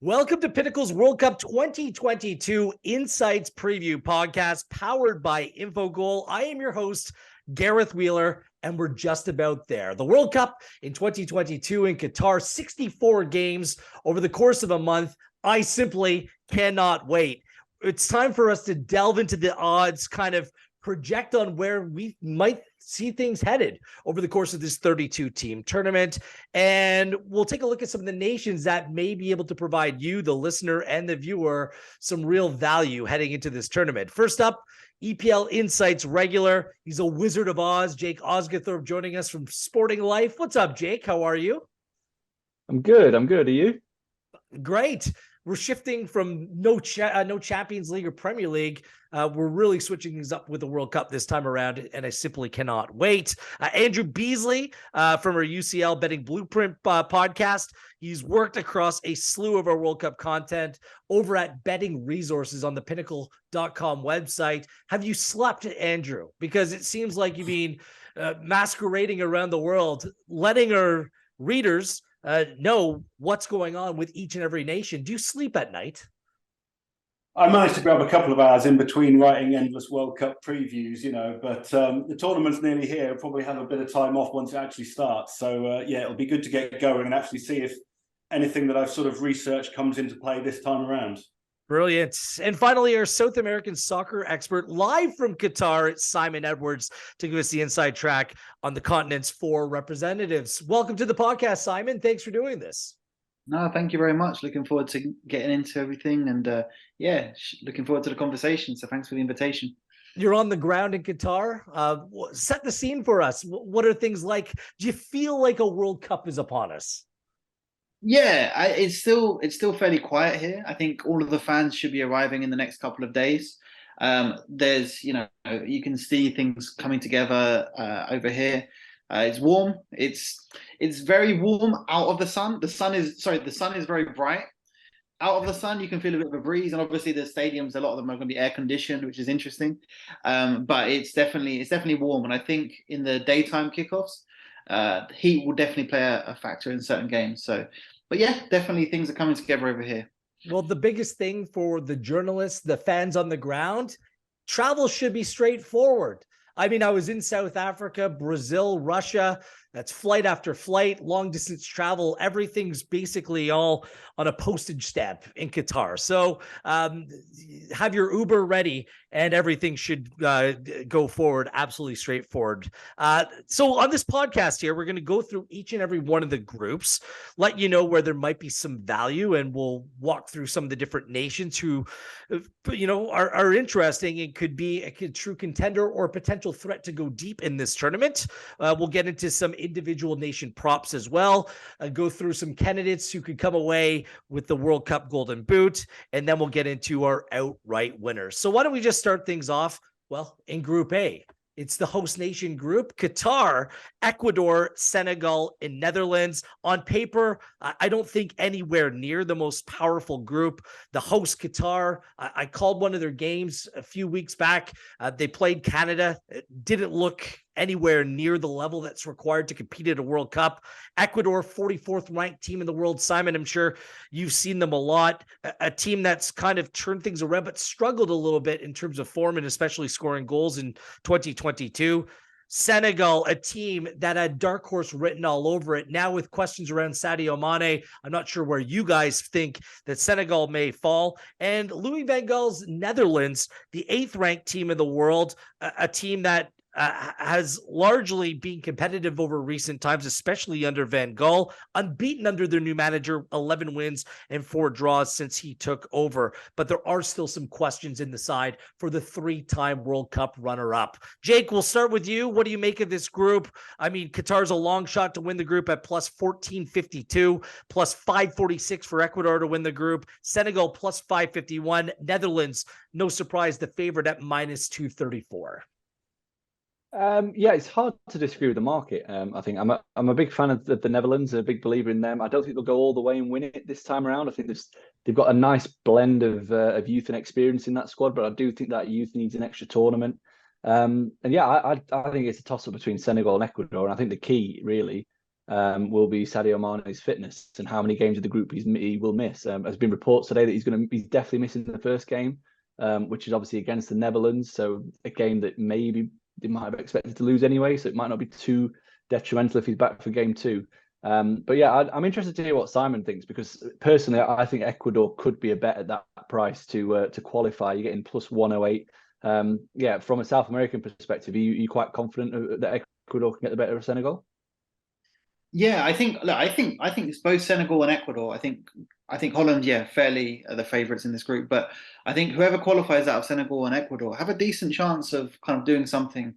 Welcome to Pinnacle's World Cup 2022 Insights Preview Podcast, powered by Infogol. I am your host, Gareth Wheeler, and we're just about there. The World Cup in 2022 in Qatar, 64 games over the course of a month. I simply cannot wait. It's time for us to delve into the odds, kind of project on where we might see things headed over the course of this 32-team tournament. And we'll take a look at some of the nations that may be able to provide you, the listener and the viewer, some real value heading into this tournament. First up, EPL Insights regular. He's a Wizard of Oz, Jake Osgathorpe, joining us from Sporting Life. What's up, Jake? How are you? I'm good. Are you? Great. We're shifting from no Champions League or Premier League. We're really switching things up with the World Cup this time around, and I simply cannot wait. Andrew Beasley from our UCL Betting Blueprint podcast. He's worked across a slew of our World Cup content over at Betting Resources on the Pinnacle.com website. Have you slept, Andrew? Because it seems like you've been masquerading around the world, letting our readers know what's going on with each and every nation. Do you sleep at night? I managed to grab a couple of hours in between writing endless World Cup previews, but the tournament's nearly here. I'll probably have a bit of time off once it actually starts. So, it'll be good to get going and actually see if anything that I've sort of researched comes into play this time around. Brilliant. And finally, our South American soccer expert live from Qatar, Simon Edwards, to give us the inside track on the continent's four representatives. Welcome to the podcast, Simon. Thanks for doing this. No, thank you very much. Looking forward to getting into everything and looking forward to the conversation. So thanks for the invitation. You're on the ground in Qatar. Set the scene for us. What are things like? Do you feel like a World Cup is upon us? Yeah, it's still fairly quiet here. I think all of the fans should be arriving in the next couple of days. There's, you can see things coming together over here. It's warm. It's very warm out of the sun. The sun is very bright. Out of the sun, you can feel a bit of a breeze, and obviously the stadiums, a lot of them are going to be air conditioned, which is interesting. But it's definitely warm, and I think in the daytime kickoffs, heat will definitely play a factor in certain games. So, but yeah, definitely things are coming together over here. Well, the biggest thing for the journalists, the fans on the ground, travel should be straightforward. I mean, I was in South Africa, Brazil, Russia. That's flight after flight, long distance travel. Everything's basically all on a postage stamp in Qatar. So have your Uber ready and everything should go forward absolutely straightforward. So on this podcast here, we're going to go through each and every one of the groups, let you know where there might be some value, and we'll walk through some of the different nations who, are interesting and could be a true contender or potential threat to go deep in this tournament. We'll get into some individual nation props as well, go through some candidates who could come away with the World Cup Golden Boot, and then we'll get into our outright winners. So why don't we just start things off, in Group A. It's the host nation group: Qatar, Ecuador, Senegal, and Netherlands. On paper, I don't think anywhere near the most powerful group. The host, Qatar, I called one of their games a few weeks back. They played Canada. It didn't look anywhere near the level that's required to compete at a World Cup. Ecuador, 44th ranked team in the world. Simon, I'm sure you've seen them a lot. A team that's kind of turned things around, but struggled a little bit in terms of form and especially scoring goals in 2022. Senegal, a team that had dark horse written all over it. Now with questions around Sadio Mane, I'm not sure where you guys think that Senegal may fall. And Louis van Gaal's Netherlands, the 8th ranked team in the world, a team that has largely been competitive over recent times, especially under Van Gaal, unbeaten under their new manager, 11 wins and 4 draws since he took over. But there are still some questions in the side for the 3-time World Cup runner-up. Jake, we'll start with you. What do you make of this group? I mean, Qatar's a long shot to win the group at plus 1452, plus 546 for Ecuador to win the group. Senegal plus 551. Netherlands, no surprise, the favorite at minus 234. It's hard to disagree with the market. I think I'm a big fan of the Netherlands, a big believer in them. I don't think they'll go all the way and win it this time around. I think they've got a nice blend of youth and experience in that squad, but I do think that youth needs an extra tournament. I think it's a toss-up between Senegal and Ecuador, and I think the key really will be Sadio Mane's fitness and how many games of the group he will miss. There's been reports today that he's definitely missing the first game, which is obviously against the Netherlands. So a game that maybe they might have expected to lose anyway. So it might not be too detrimental if he's back for game 2. But yeah, I'm interested to hear what Simon thinks, because personally, I think Ecuador could be a bet at that price to qualify. You're getting plus 108. Yeah, from a South American perspective, are you quite confident that Ecuador can get the better of Senegal? Yeah, I think it's both Senegal and Ecuador. I think Holland, yeah, fairly are the favourites in this group. But I think whoever qualifies out of Senegal and Ecuador have a decent chance of kind of doing something,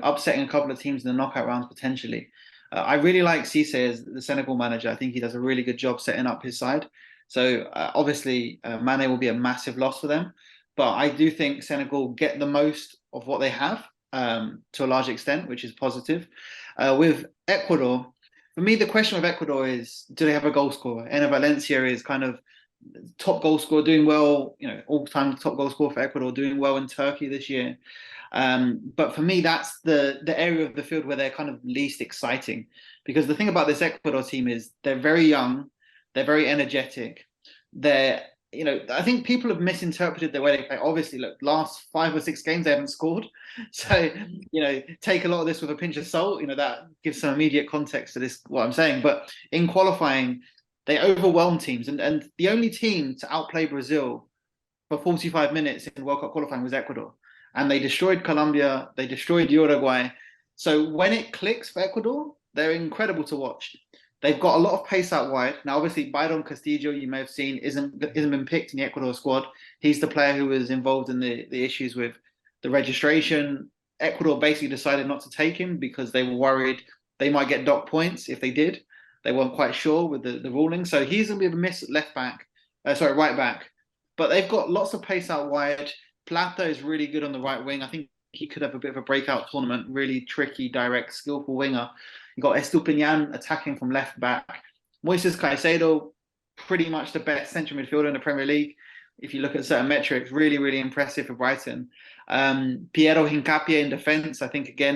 upsetting a couple of teams in the knockout rounds potentially. I really like Cisse as the Senegal manager. I think he does a really good job setting up his side. So obviously, Mane will be a massive loss for them. But I do think Senegal get the most of what they have to a large extent, which is positive. With Ecuador, for me, the question with Ecuador is, do they have a goal scorer? Enner Valencia is kind of top goal scorer, doing well, all-time top goal scorer for Ecuador, doing well in Turkey this year. But for me, that's the area of the field where they're kind of least exciting. Because the thing about this Ecuador team is they're very young, they're very energetic, I think people have misinterpreted the way they play. Obviously, look, last 5 or 6 games they haven't scored, so take a lot of this with a pinch of salt. That gives some immediate context to this what I'm saying. But in qualifying, they overwhelmed teams, and the only team to outplay Brazil for 45 minutes in World Cup qualifying was Ecuador, and they destroyed Colombia, they destroyed Uruguay. So when it clicks for Ecuador, they're incredible to watch. They've got a lot of pace out wide. Now, obviously, Byron Castillo, you may have seen, isn't been picked in the Ecuador squad. He's the player who was involved in the issues with the registration. Ecuador basically decided not to take him because they were worried they might get docked points if they did. They weren't quite sure with the ruling. So he's going to be a miss at right back. But they've got lots of pace out wide. Plata is really good on the right wing. I think he could have a bit of a breakout tournament. Really tricky, direct, skillful winger. You've got Estupiñán attacking from left back. Moises Caicedo, pretty much the best central midfielder in the Premier League. If you look at certain metrics, really, really impressive for Brighton. Piero Hincapié in defence, I think, again,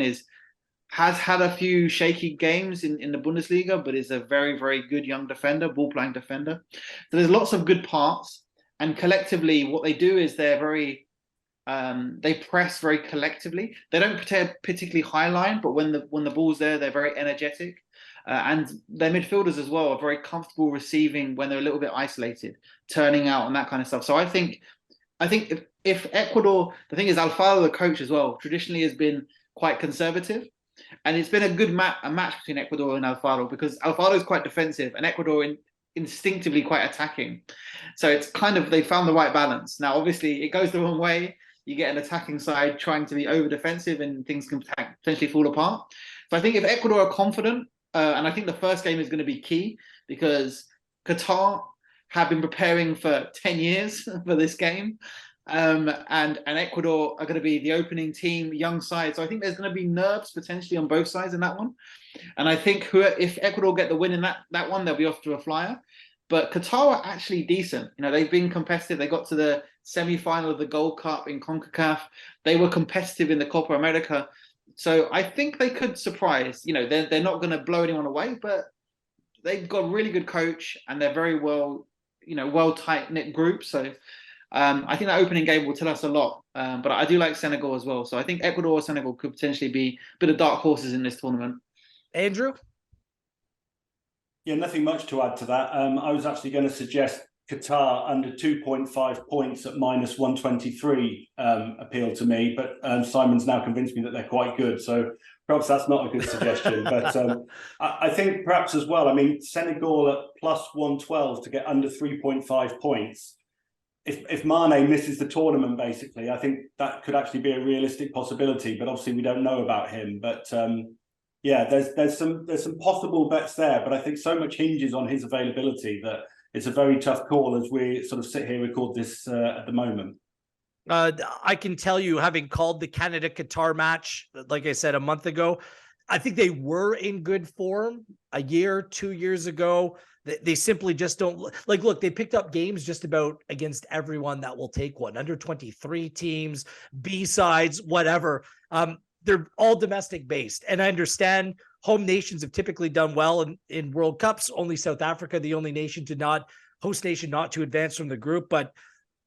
has had a few shaky games in the Bundesliga, but is a very, very good young defender, ball-playing defender. So there's lots of good parts. And collectively, what they do is they're very... they press very collectively. They don't particularly high line, but when the ball's there, they're very energetic. And their midfielders as well are very comfortable receiving when they're a little bit isolated, turning out and that kind of stuff. So I think if Ecuador, the thing is, Alfaro, the coach as well, traditionally has been quite conservative. And it's been a good a match between Ecuador and Alfaro, because Alfaro is quite defensive and Ecuador instinctively quite attacking. So it's kind of, they found the right balance. Now, obviously, it goes the wrong way. You get an attacking side trying to be over defensive and things can potentially fall apart. So I think if Ecuador are confident, and I think the first game is going to be key, because Qatar have been preparing for 10 years for this game. And Ecuador are going to be the opening team, young side. So I think there's going to be nerves potentially on both sides in that one. And I think if Ecuador get the win in that one, they'll be off to a flyer. But Qatar are actually decent. They've been competitive. They got to the semi-final of the Gold Cup in CONCACAF. They were competitive in the Copa America. So I think they could surprise. They're not going to blow anyone away, but they've got a really good coach and they're very well tight-knit group. So I think that opening game will tell us a lot. But I do like Senegal as well. So I think Ecuador or Senegal could potentially be a bit of dark horses in this tournament. Andrew? Yeah, nothing much to add to that. I was actually going to suggest Qatar under 2.5 points at minus 123 appealed to me, but Simon's now convinced me that they're quite good. So perhaps that's not a good suggestion. But I think perhaps as well, Senegal at plus 112 to get under 3.5 points. If Mane misses the tournament, basically, I think that could actually be a realistic possibility. But obviously, we don't know about him. But yeah, there's some possible bets there. But I think so much hinges on his availability that it's a very tough call as we sort of sit here and record this at the moment. I can tell you, having called the Canada-Qatar match, like I said, a month ago, I think they were in good form a year, 2 years ago. They simply just don't look, they picked up games just about against everyone that will take one. Under 23 teams, B sides, whatever. They're all domestic based. And I understand home nations have typically done well in World Cups. Only South Africa, the only host nation not to advance from the group. But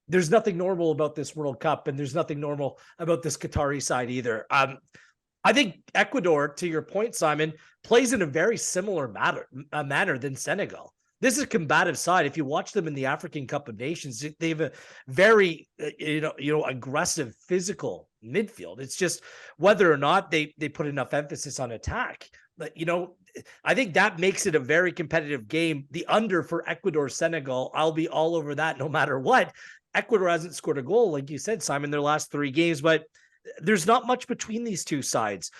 there's nothing normal about this World Cup, and there's nothing normal about this Qatari side either. I think Ecuador, to your point, Simon, plays in a very similar manner than Senegal. This is a combative side. If you watch them in the African Cup of Nations, they have a very, aggressive, physical midfield. It's just whether or not they put enough emphasis on attack. But, I think that makes it a very competitive game. The under for Ecuador, Senegal, I'll be all over that no matter what. Ecuador hasn't scored a goal, like you said, Simon, their last 3 games, but there's not much between these two sides.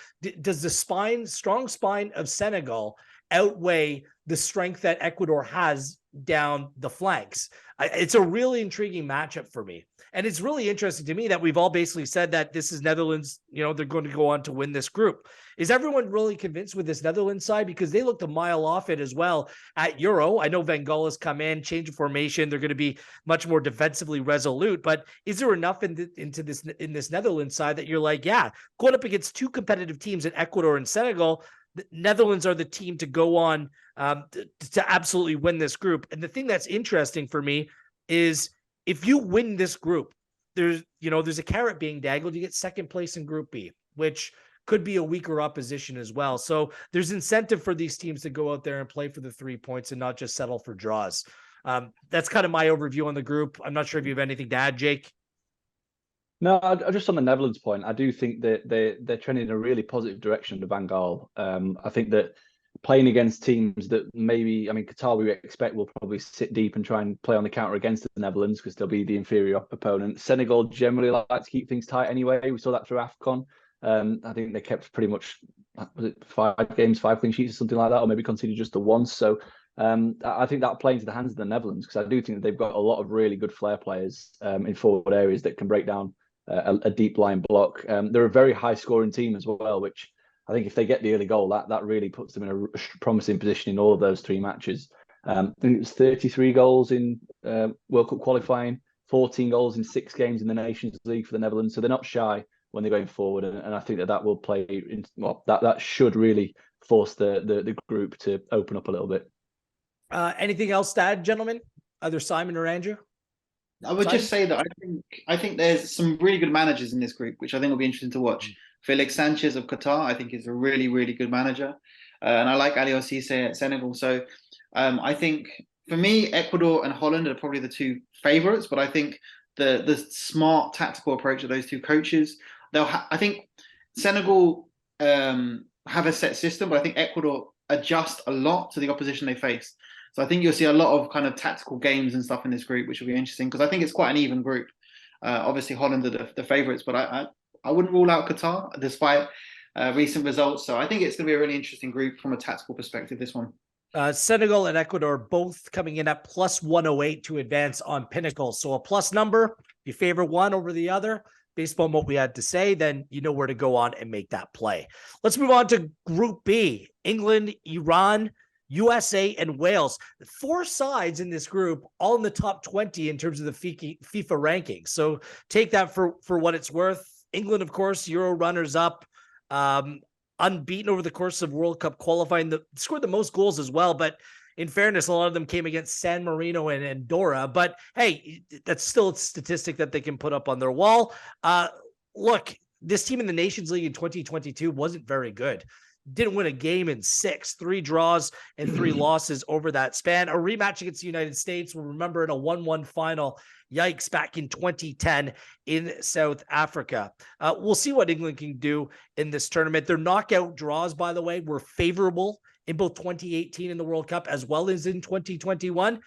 Does the strong spine of Senegal outweigh the strength that Ecuador has down the flanks? It's a really intriguing matchup for me. And it's really interesting to me that we've all basically said that this is Netherlands, they're going to go on to win this group. Is everyone really convinced with this Netherlands side? Because they looked a mile off it as well at Euro. I know Van Gaal has come in, change of formation. They're going to be much more defensively resolute. But is there enough in this Netherlands side that you're like, yeah, going up against 2 competitive teams in Ecuador and Senegal, the Netherlands are the team to go on to absolutely win this group? And the thing that's interesting for me is if you win this group, there's a carrot being dangled. You get second place in Group B, which could be a weaker opposition as well. So there's incentive for these teams to go out there and play for the 3 points and not just settle for draws. That's kind of my overview on the group. I'm not sure if you have anything to add, Jake. No, just on the Netherlands point, I do think that they're trending in a really positive direction under Van Gaal. I think that playing against teams that maybe, Qatar we expect will probably sit deep and try and play on the counter against the Netherlands because they'll be the inferior opponent. Senegal generally like to keep things tight anyway. We saw that through AFCON. I think they kept pretty much, was it 5 games, 5 clean sheets or something like that, or maybe conceded just the once. So I think that plays into the hands of the Netherlands because I do think that they've got a lot of really good flair players in forward areas that can break down a deep line block. They're a very high scoring team as well, which I think if they get the early goal, that really puts them in a promising position in all of those 3 matches. I think it was 33 goals in World Cup qualifying, 14 goals in 6 games in the Nations League for the Netherlands. So they're not shy when they're going forward. And I think that will play in, that should really force the group to open up a little bit. Anything else to add, gentlemen? Either Simon or Andrew? I would just say that I think there's some really good managers in this group, which I think will be interesting to watch. Felix Sanchez of Qatar, I think, is a really, really good manager. And I like Aliou Cissé at Senegal. So I think, for me, Ecuador and Holland are probably the 2 favourites. But I think the smart tactical approach of those 2 coaches, I think Senegal have a set system, but I think Ecuador adjust a lot to the opposition they face. So I think you'll see a lot of kind of tactical games and stuff in this group, which will be interesting because I think it's quite an even group. Obviously, Holland are the favourites, but I wouldn't rule out Qatar despite recent results. So I think it's going to be a really interesting group from a tactical perspective, this one. Senegal and Ecuador both coming in at plus 108 to advance on Pinnacle. So a plus number, you favor one over the other. Based on what we had to say, then you know where to go on and make that play. Let's move on to Group B. England, Iran, USA, and Wales. 4 sides in this group, all in the top 20 in terms of the FIFA rankings. So take that for what it's worth. England, of course, Euro runners-up, unbeaten over the course of World Cup qualifying, scored the most goals as well. But in fairness, a lot of them came against San Marino and Andorra. But hey, that's still a statistic that they can put up on their wall. Look, this team in the Nations League in 2022 wasn't very good. Didn't win a game in 6, 3 draws and 3 losses over that span. A rematch against the United States, we'll remember, in a 1-1 final. Yikes, back in 2010 in South Africa. We'll see what England can do in this tournament. Their knockout draws, by the way, were favorable in both 2018 in the World Cup as well as in 2021.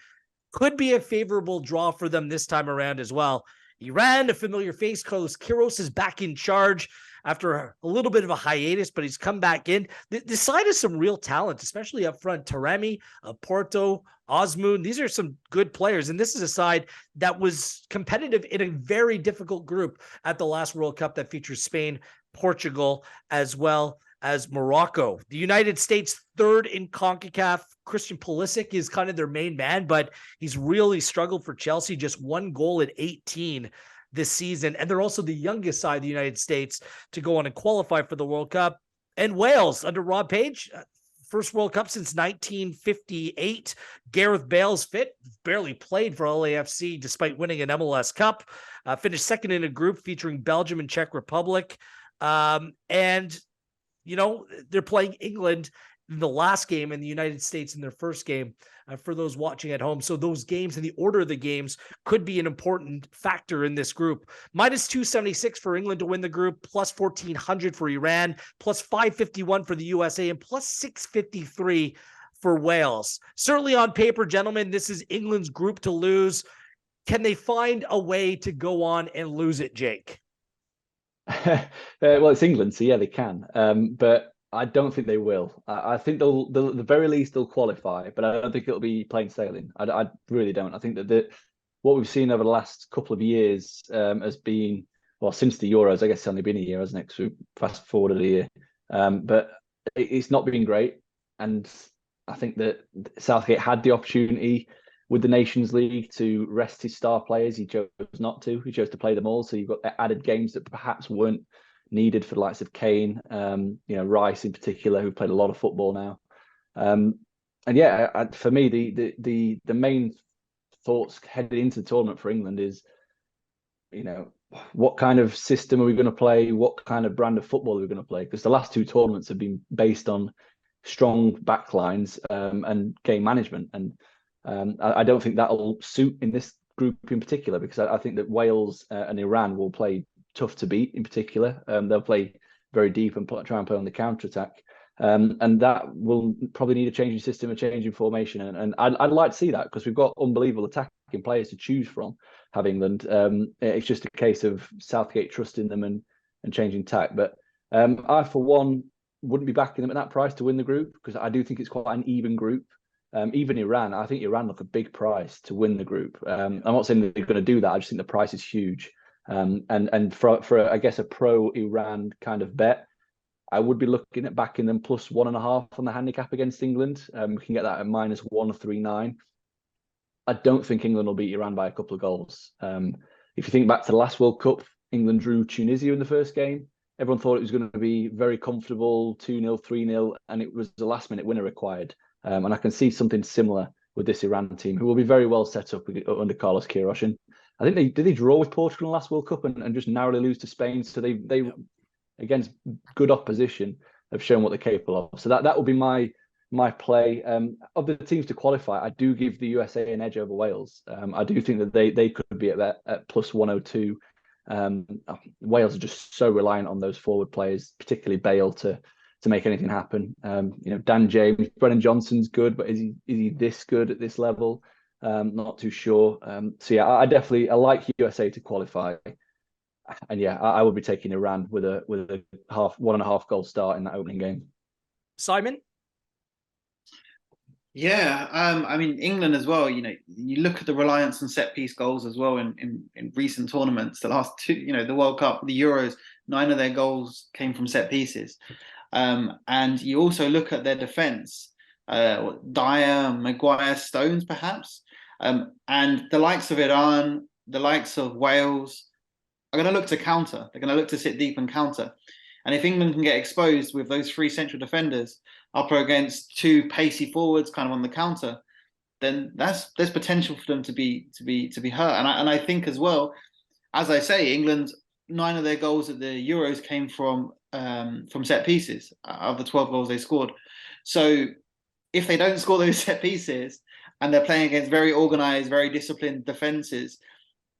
Could be a favorable draw for them this time around as well. Iran, a familiar face, Carlos Queiroz is back in charge after a little bit of a hiatus, but he's come back in. This side has some real talent, especially up front. Taremi, Porto, Osmoon, these are some good players. And this is a side that was competitive in a very difficult group at the last World Cup that features Spain, Portugal, as well as Morocco. The United States, 3rd in CONCACAF. Christian Pulisic is kind of their main man, but he's really struggled for Chelsea. Just 1 goal at 18 this season. And they're also the youngest side of the United States to go on and qualify for the World Cup. And Wales under Rob Page, first World Cup since 1958. Gareth Bale's fit, barely played for LAFC despite winning an MLS Cup. Finished second in a group featuring Belgium and Czech Republic. And, you know, they're playing England in the last game and the United States in their first game for those watching at home. So those games and the order of the games could be an important factor in this group. Minus 276 for England to win the group, plus 1,400 for Iran, plus 551 for the USA, and plus 653 for Wales. Certainly on paper, gentlemen, this is England's group to lose. Can they find a way to go on and lose it, Jake? Well, it's England, so yeah, they can. But I don't think they will. I think they'll at the very least they'll qualify, but I don't think it'll be plain sailing. I really don't. I think that what we've seen over the last couple of years has been, well, since the Euros, I guess it's only been a year, hasn't it? So fast forward a year, but it's not been great. And I think that Southgate had the opportunity with the Nations League to rest his star players. He chose not to. He chose to play them all. So you've got added games that perhaps weren't needed for the likes of Kane, Rice in particular, who played a lot of football now. And yeah, for me, the main thoughts heading into the tournament for England is, what kind of system are we going to play? What kind of brand of football are we going to play? Because the last two tournaments have been based on strong backlines and game management. And I don't think that'll suit in this group in particular, because I think that Wales and Iran will play tough to beat in particular. They'll play very deep and try and play on the counter-attack. And that will probably need a changing system, a changing formation. And I'd like to see that, because we've got unbelievable attacking players to choose from, have England. It's just a case of Southgate trusting them and changing tack. But I, for one, wouldn't be backing them at that price to win the group, because I do think it's quite an even group. Even Iran, I think Iran look a big price to win the group. I'm not saying that they're going to do that. I just think the price is huge. And for I guess a pro-Iran kind of bet, I would be looking at backing them plus 1.5 on the handicap against England. We can get that at minus 139. I don't think England will beat Iran by a couple of goals. If you think back to the last World Cup, England drew Tunisia in the first game. Everyone thought it was going to be very comfortable, 2-0, 3-0, and it was the last-minute winner required. And I can see something similar with this Iran team, who will be very well set up under Carlos Queiroz. And I think they draw with Portugal in the last World Cup and just narrowly lose to Spain. So they against good opposition, have shown what they're capable of. So that will be my play. Of the teams to qualify, I do give the USA an edge over Wales. I do think that they could be at plus 102. Wales are just so reliant on those forward players, particularly Bale, to make anything happen. Dan James, Brennan Johnson's good, but is he this good at this level? Not too sure. So yeah, I like USA to qualify, and yeah, I would be taking Iran with a 1.5 goal start in that opening game. Simon? Yeah, I mean, England as well, you look at the reliance on set piece goals as well in recent tournaments. The last two, the World Cup, the Euros, 9 of their goals came from set pieces. And you also look at their defence, Dyer, Maguire, Stones, perhaps. And the likes of Iran, the likes of Wales are going to look to counter. They're going to look to sit deep and counter. And if England can get exposed with those 3 central defenders up against 2 pacey forwards kind of on the counter, then there's potential for them to be hurt. And I think as well, as I say, England, 9 of their goals at the Euros came from set pieces of the 12 goals they scored. So if they don't score those set pieces and they're playing against very organised, very disciplined defences,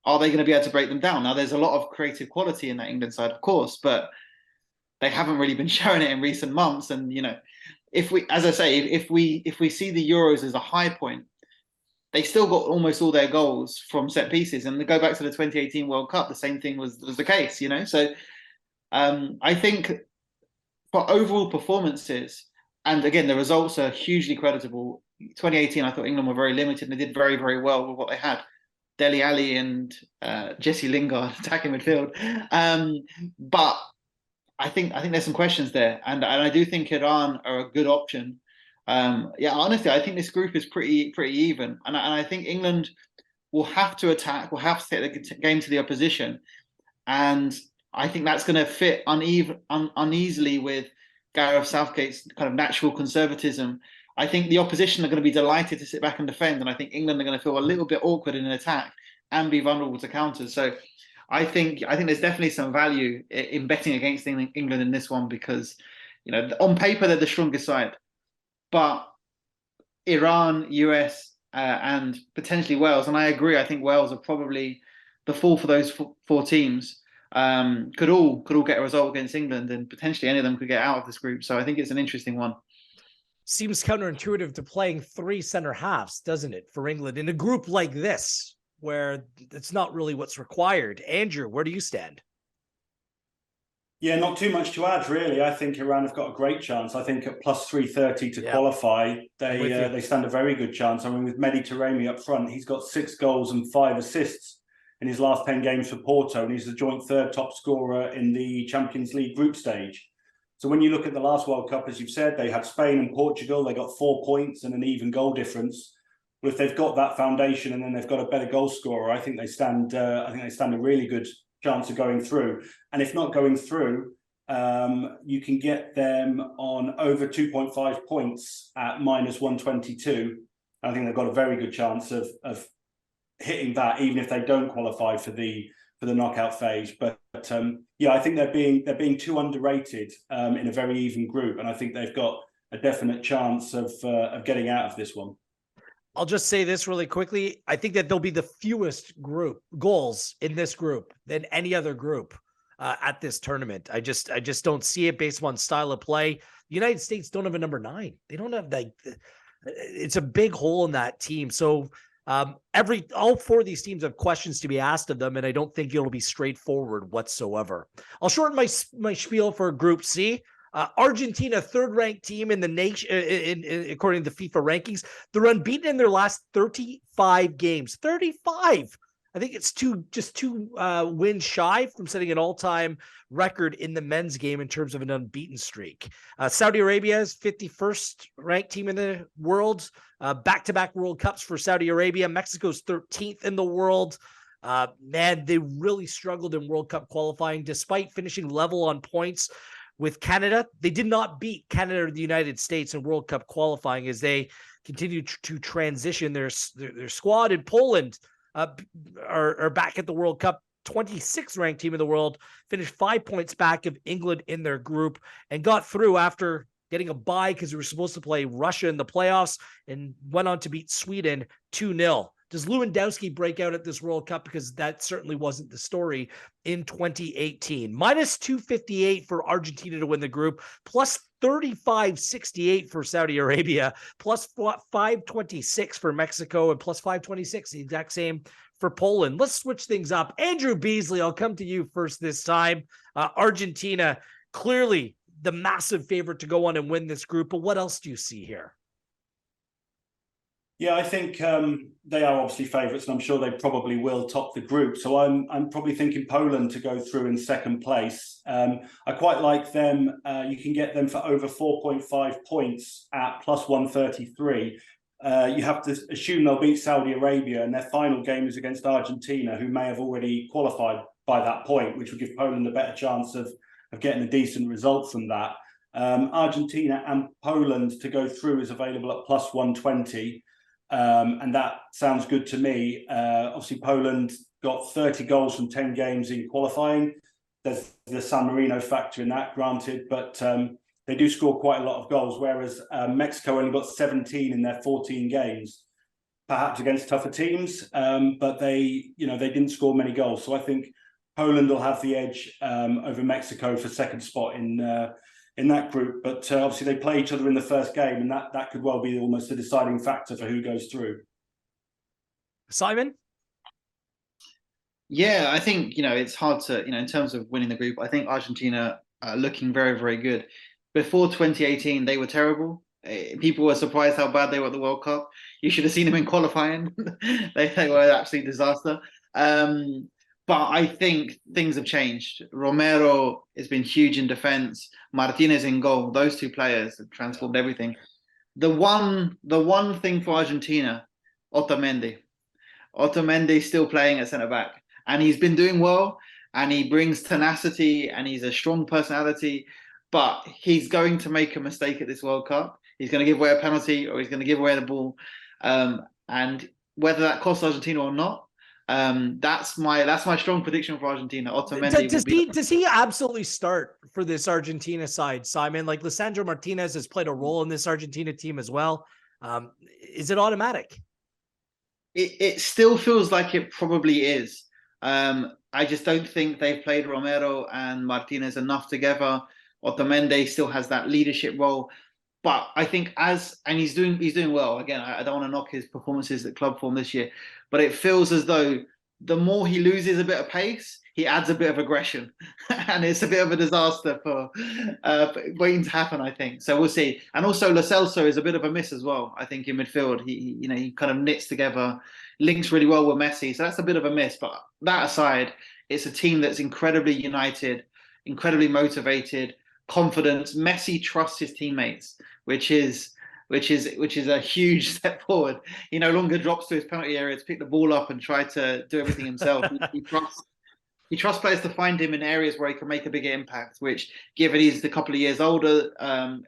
are they going to be able to break them down? Now, there's a lot of creative quality in that England side, of course, but they haven't really been showing it in recent months. And if we see the Euros as a high point, they still got almost all their goals from set pieces. And to go back to the 2018 World Cup, the same thing was the case. So I think for overall performances, and again, the results are hugely creditable. 2018, I thought England were very limited and they did very, very well with what they had. Dele Alli and Jesse Lingard attacking midfield. But I think there's some questions there. And I do think Iran are a good option. Honestly, I think this group is pretty even. And I think England will have to attack, will have to take the game to the opposition. And I think that's going to fit uneasily with Gareth Southgate's kind of natural conservatism, I think the opposition are going to be delighted to sit back and defend, and I think England are going to feel a little bit awkward in an attack and be vulnerable to counters. So I think there's definitely some value in betting against England in this one because, on paper they're the strongest side, but Iran, US, and potentially Wales, and I agree. I think Wales are probably the fall for those four teams. Could all get a result against England, and potentially any of them could get out of this group. So I think it's an interesting one. Seems counterintuitive to playing three center halves, doesn't it, for England in a group like this, where it's not really what's required. Andrew, where do you stand? Yeah, not too much to add, really. I think Iran have got a great chance. I think at plus 330 to qualify, they stand a very good chance. I mean, with Mehdi Taremi up front, he's got 6 goals and 5 assists in his last 10 games for Porto, and he's the joint third top scorer in the Champions League group stage. So when you look at the last World Cup, as you've said, they had Spain and Portugal. They got 4 points and an even goal difference. But if they've got that foundation and then they've got a better goal scorer, I think they stand a really good chance of going through. And if not going through, you can get them on over 2.5 points at minus 122. I think they've got a very good chance of hitting that, even if they don't qualify for the knockout phase. But I think they're being too underrated in a very even group, and I think they've got a definite chance of getting out of this one. I'll just say this really quickly. I think that there'll be the fewest goals in this group than any other group at this tournament. I just don't see it based on style of play. The United States don't have a number 9. They don't have it's a big hole in that team. So all 4 of these teams have questions to be asked of them, and I don't think it'll be straightforward whatsoever. I'll shorten my spiel for Group C. Argentina, third-ranked team in the nation, according to the FIFA rankings. They're unbeaten in their last 35 games. 35. I think it's two wins shy from setting an all-time record in the men's game in terms of an unbeaten streak. Saudi Arabia is 51st ranked team in the world. Back-to-back World Cups for Saudi Arabia. Mexico's 13th in the world. Man, they really struggled in World Cup qualifying despite finishing level on points with Canada. They did not beat Canada or the United States in World Cup qualifying as they continue to transition their squad. And Poland are back at the World Cup, 26th ranked team in the world, finished 5 points back of England in their group and got through after getting a bye because we were supposed to play Russia in the playoffs and went on to beat Sweden 2-0. Does Lewandowski break out at this World Cup? Because that certainly wasn't the story in 2018. Minus 258 for Argentina to win the group, plus 35.68 for Saudi Arabia, plus 526 for Mexico, and plus 526, the exact same for Poland. Let's switch things up. Andrew Beasley, I'll come to you first this time. Argentina, clearly the massive favorite to go on and win this group, but what else do you see here? Yeah, I think they are obviously favourites, and I'm sure they probably will top the group. So I'm probably thinking Poland to go through in second place. I quite like them. You can get them for over 4.5 points at plus 133. You have to assume they'll beat Saudi Arabia, and their final game is against Argentina, who may have already qualified by that point, which would give Poland a better chance of getting a decent result from that. Argentina and Poland to go through is available at plus 120. And that sounds good to me. Obviously, Poland got 30 goals from 10 games in qualifying. There's the San Marino factor in that, granted, but they do score quite a lot of goals, whereas Mexico only got 17 in their 14 games, perhaps against tougher teams, but they didn't score many goals. So I think Poland will have the edge over Mexico for second spot in that group, but obviously they play each other in the first game, and that could well be almost a deciding factor for who goes through. Simon? Yeah, I think, it's hard to, in terms of winning the group, I think Argentina are looking very, very good. Before 2018, they were terrible. People were surprised how bad they were at the World Cup. You should have seen them in qualifying. they were an absolute disaster. But I think things have changed. Romero has been huge in defense. Martinez in goal. Those two players have transformed everything. The one thing for Argentina, Otamendi. Otamendi still playing at centre back, and he's been doing well. And he brings tenacity, and he's a strong personality. but he's going to make a mistake at this World Cup. He's going to give away a penalty, or he's going to give away the ball, and whether that costs Argentina or not, that's my strong prediction for Argentina. Otamendi does he absolutely start for this Argentina side, Simon? Like Lisandro Martinez has played a role in this Argentina team as well. Is it automatic? It still feels like it probably is. I just don't think they've played Romero and Martinez enough together. Otamendi still has that leadership role, but I think he's doing well. Again, I don't want to knock his performances at club form this year, but it feels as though the more he loses a bit of pace, he adds a bit of aggression, and it's a bit of a disaster for waiting to happen, I think. So we'll see. And also Lo Celso is a bit of a miss as well, I think, in midfield. He kind of knits together, links really well with Messi, so that's a bit of a miss. But that aside, it's a team that's incredibly united, incredibly motivated, confident. Messi trusts his teammates, which is a huge step forward. He no longer drops to his penalty area to pick the ball up and try to do everything himself. He trusts players to find him in areas where he can make a bigger impact, which, given he's a couple of years older,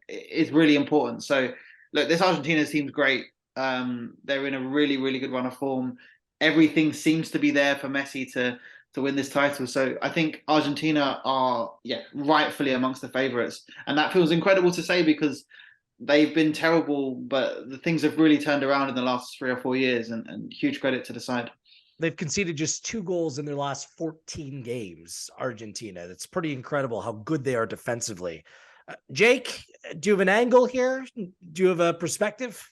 is really important. So, look, this Argentina team's great. They're in a really, really good run of form. Everything seems to be there for Messi to win this title. So I think Argentina are, rightfully amongst the favourites. And that feels incredible to say because they've been terrible, but the things have really turned around in the last 3 or 4 years, and huge credit to the side. They've conceded just 2 goals in their last 14 games, Argentina. That's pretty incredible how good they are defensively. Jake, do you have an angle here? Do you have a perspective?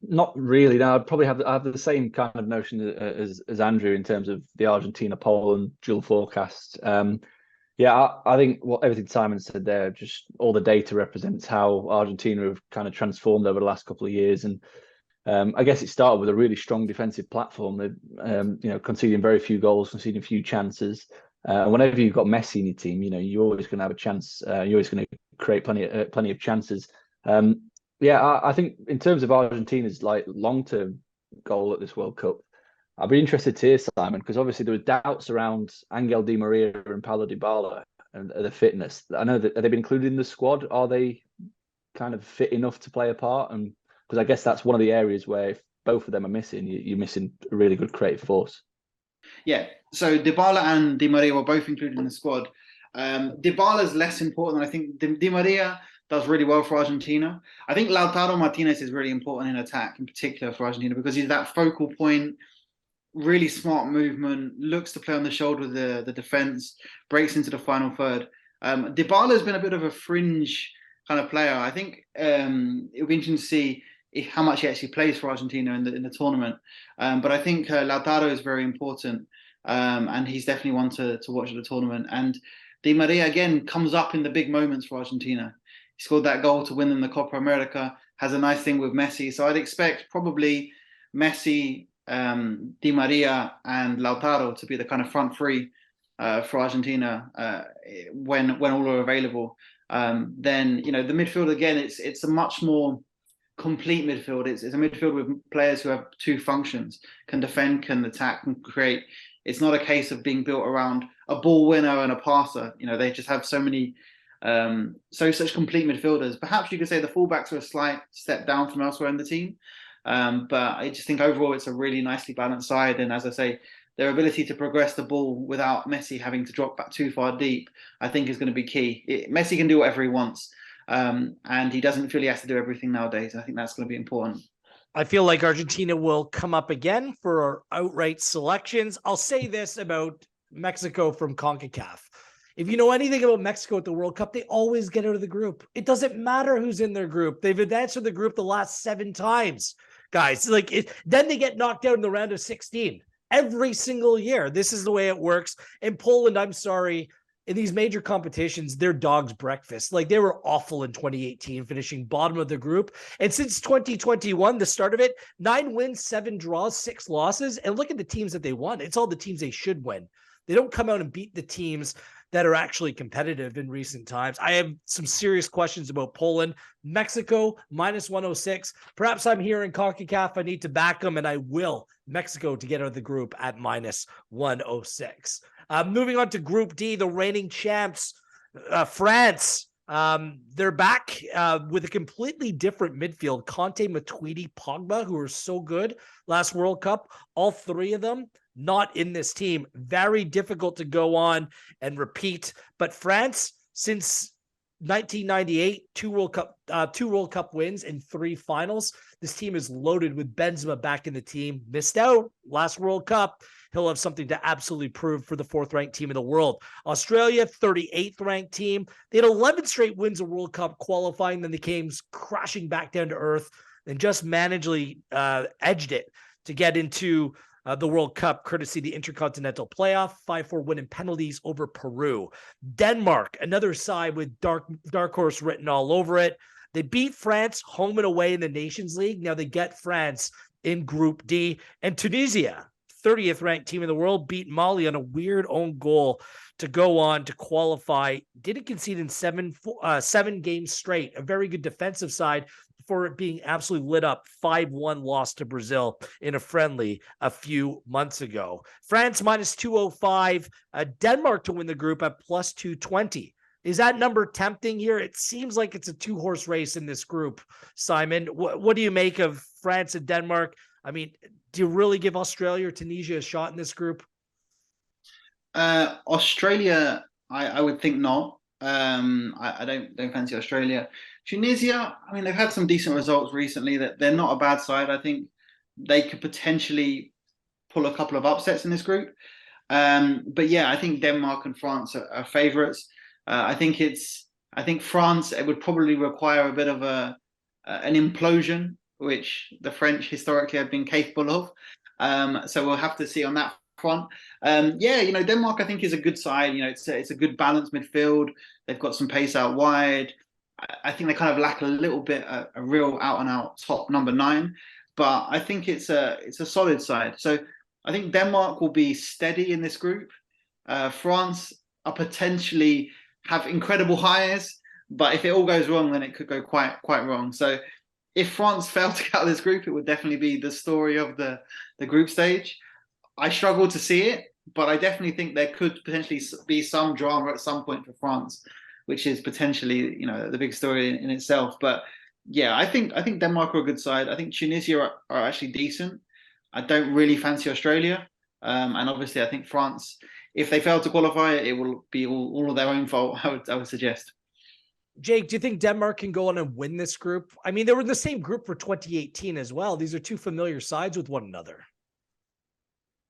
Not really. No, I have the same kind of notion as Andrew in terms of the Argentina-Poland dual forecast. I think everything Simon said there, just all the data represents how Argentina have kind of transformed over the last couple of years. And I guess it started with a really strong defensive platform. They're conceding very few goals, conceding few chances. Whenever you've got Messi in your team, you're always going to have a chance. You're always going to create plenty of chances. I think in terms of Argentina's long-term goal at this World Cup, I'd be interested to hear, Simon, because obviously there were doubts around Angel Di Maria and Paulo Dybala and their fitness. I know that, have they been included in the squad? Are they kind of fit enough to play a part? And because I guess that's one of the areas where if both of them are missing, you're missing a really good creative force. Yeah, so Dybala and Di Maria were both included in the squad. Dybala is less important. I think Di Maria does really well for Argentina. I think Lautaro Martinez is really important in attack, in particular for Argentina, because he's that focal point, really smart movement, looks to play on the shoulder of the defense, breaks into the final third. Dybala has been a bit of a fringe kind of player. I think it'll be interesting to see how much he actually plays for Argentina in the tournament. But I think Lautaro is very important, and he's definitely one to watch at the tournament. And Di Maria, again, comes up in the big moments for Argentina. He scored that goal to win them the Copa America, has a nice thing with Messi. So I'd expect probably Messi, Di Maria and Lautaro to be the kind of front three for Argentina when all are available. Then, the midfield, again, it's a much more complete midfield. It's a midfield with players who have 2 functions, can defend, can attack, can create. It's not a case of being built around a ball winner and a passer. They just have so many such complete midfielders. Perhaps you could say the fullbacks are a slight step down from elsewhere in the team. But I just think overall it's a really nicely balanced side. And as I say, their ability to progress the ball without Messi having to drop back too far deep, I think is going to be key. Messi can do whatever he wants. And he doesn't feel he has to do everything nowadays. I think that's going to be important. I feel like Argentina will come up again for our outright selections. I'll say this about Mexico from CONCACAF. If you know anything about Mexico at the World Cup, they always get out of the group. It doesn't matter who's in their group. They've advanced to the group the last 7 times, guys. Then they get knocked out in the round of 16 every single year. This is the way it works. In Poland, I'm sorry, in these major competitions, they're dog's breakfast. They were awful in 2018, finishing bottom of the group. And since 2021, the start of it, 9 wins, 7 draws, 6 losses. And look at the teams that they won. It's all the teams they should win. They don't come out and beat the teams that are actually competitive in recent times. I have some serious questions about Poland. Mexico, -106. Perhaps I'm here in CONCACAF. I need to back them, and I will. Mexico to get out of the group at -106. Moving on to Group D, the reigning champs, France, they're back with a completely different midfield. Conte, Matuidi, Pogba, who were so good last World Cup. All three of them not in this team. Very difficult to go on and repeat. But France, since 1998, two World Cup wins and 3 finals. This team is loaded with Benzema back in the team. Missed out last World Cup. He'll have something to absolutely prove for the 4th ranked team in the world. Australia, 38th ranked team. They had 11 straight wins of World Cup qualifying. Then they came crashing back down to earth and just managedly edged it to get into the World Cup, courtesy the Intercontinental Playoff, 5-4 win in penalties over Peru. Denmark, another side with dark horse written all over it. They beat France home and away in the Nations League. Now they get France in Group D. And Tunisia, 30th ranked team in the world, beat Mali on a weird own goal to go on to qualify. Didn't concede in 7 games straight. A very good defensive side for it being absolutely lit up. 5-1 loss to Brazil in a friendly a few months ago. France minus 205. Denmark to win the group at plus 220. Is that number tempting here? It seems like it's a 2-horse race in this group, Simon. What do you make of France and Denmark? I mean, do you really give Australia or Tunisia a shot in this group? Australia, I would think not. I don't fancy Australia. Tunisia, I mean, they've had some decent results recently. That they're not a bad side. I think they could potentially pull a couple of upsets in this group. But yeah, I think Denmark and France are favourites. I think France, it would probably require a bit of an implosion, which the French historically have been capable of. So we'll have to see on that front. Denmark I think is a good side. It's a good balanced midfield. They've got some pace out wide. I think they kind of lack a little bit a real out and out top number 9, but I think it's a solid side. So I think Denmark will be steady in this group. France are potentially have incredible highs, but if it all goes wrong, then it could go quite wrong. So if France failed to get out of this group, it would definitely be the story of the group stage. I struggle to see it, but I definitely think there could potentially be some drama at some point for France, which is potentially, the big story in itself. But yeah, I think Denmark are a good side. I think Tunisia are actually decent. I don't really fancy Australia. And obviously, I think France, if they fail to qualify, it will be all of their own fault, I would suggest. Jake, do you think Denmark can go on and win this group? I mean, they were in the same group for 2018 as well. These are two familiar sides with one another.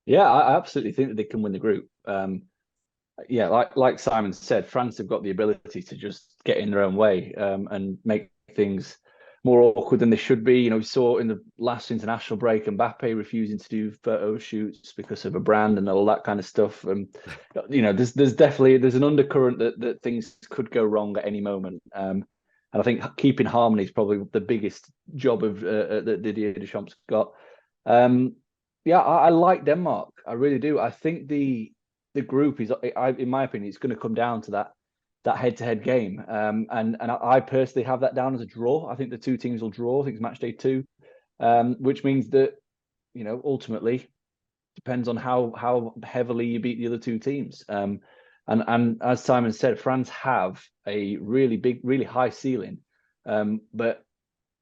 Yeah, I absolutely think that they can win the group. Like Simon said, France have got the ability to just get in their own way and make things more awkward than they should be. We saw in the last international break, Mbappe refusing to do photo shoots because of a brand and all that kind of stuff. There's an undercurrent that things could go wrong at any moment. And I think keeping harmony is probably the biggest job of that Didier Deschamps got. I like Denmark. I really do. I think the group is, in my opinion, it's going to come down to that head-to-head game. And I personally have that down as a draw. I think the two teams will draw. I think it's match day 2, which means that, ultimately depends on how heavily you beat the other two teams. And as Simon said, France have a really big, really high ceiling. But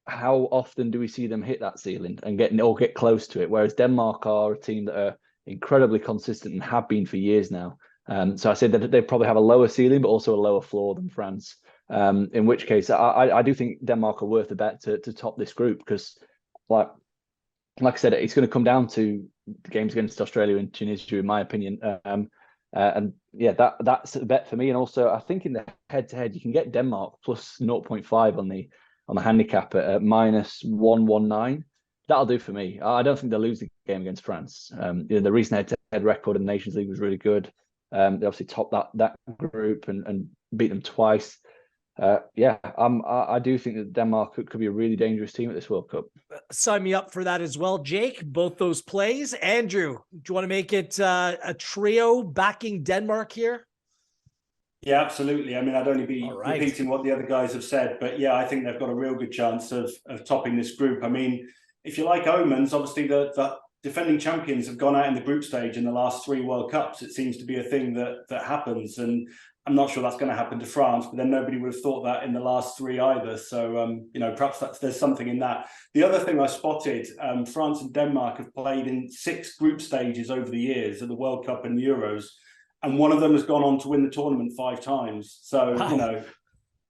how often do we see them hit that ceiling and get close to it? Whereas Denmark are a team that are incredibly consistent and have been for years now. So I said that they probably have a lower ceiling, but also a lower floor than France. In which case, I do think Denmark are worth a bet to top this group because, like I said, it's going to come down to the games against Australia and Tunisia, in my opinion. That's a bet for me. And also, I think in the head-to-head, you can get Denmark plus 0.5 on the handicap at minus 119. That'll do for me. I don't think they'll lose the game against France. The recent head-to-head record in the Nations League was really good. They obviously topped that group and beat them twice. I do think that Denmark could be a really dangerous team at this World Cup. Sign me up for that as well, Jake. Both those plays. Andrew, do you want to make it a trio backing Denmark here? Yeah, absolutely. I mean, I'd only be repeating what the other guys have said, but yeah, I think they've got a real good chance of topping this group. I mean, if you like omens, obviously the defending champions have gone out in the group stage in the last 3 World Cups. It seems to be a thing that happens. And I'm not sure that's going to happen to France, but then nobody would have thought that in the last three either. So, perhaps there's something in that. The other thing I spotted, France and Denmark have played in 6 group stages over the years of the World Cup and Euros, and one of them has gone on to win the tournament 5 times. So, Wow.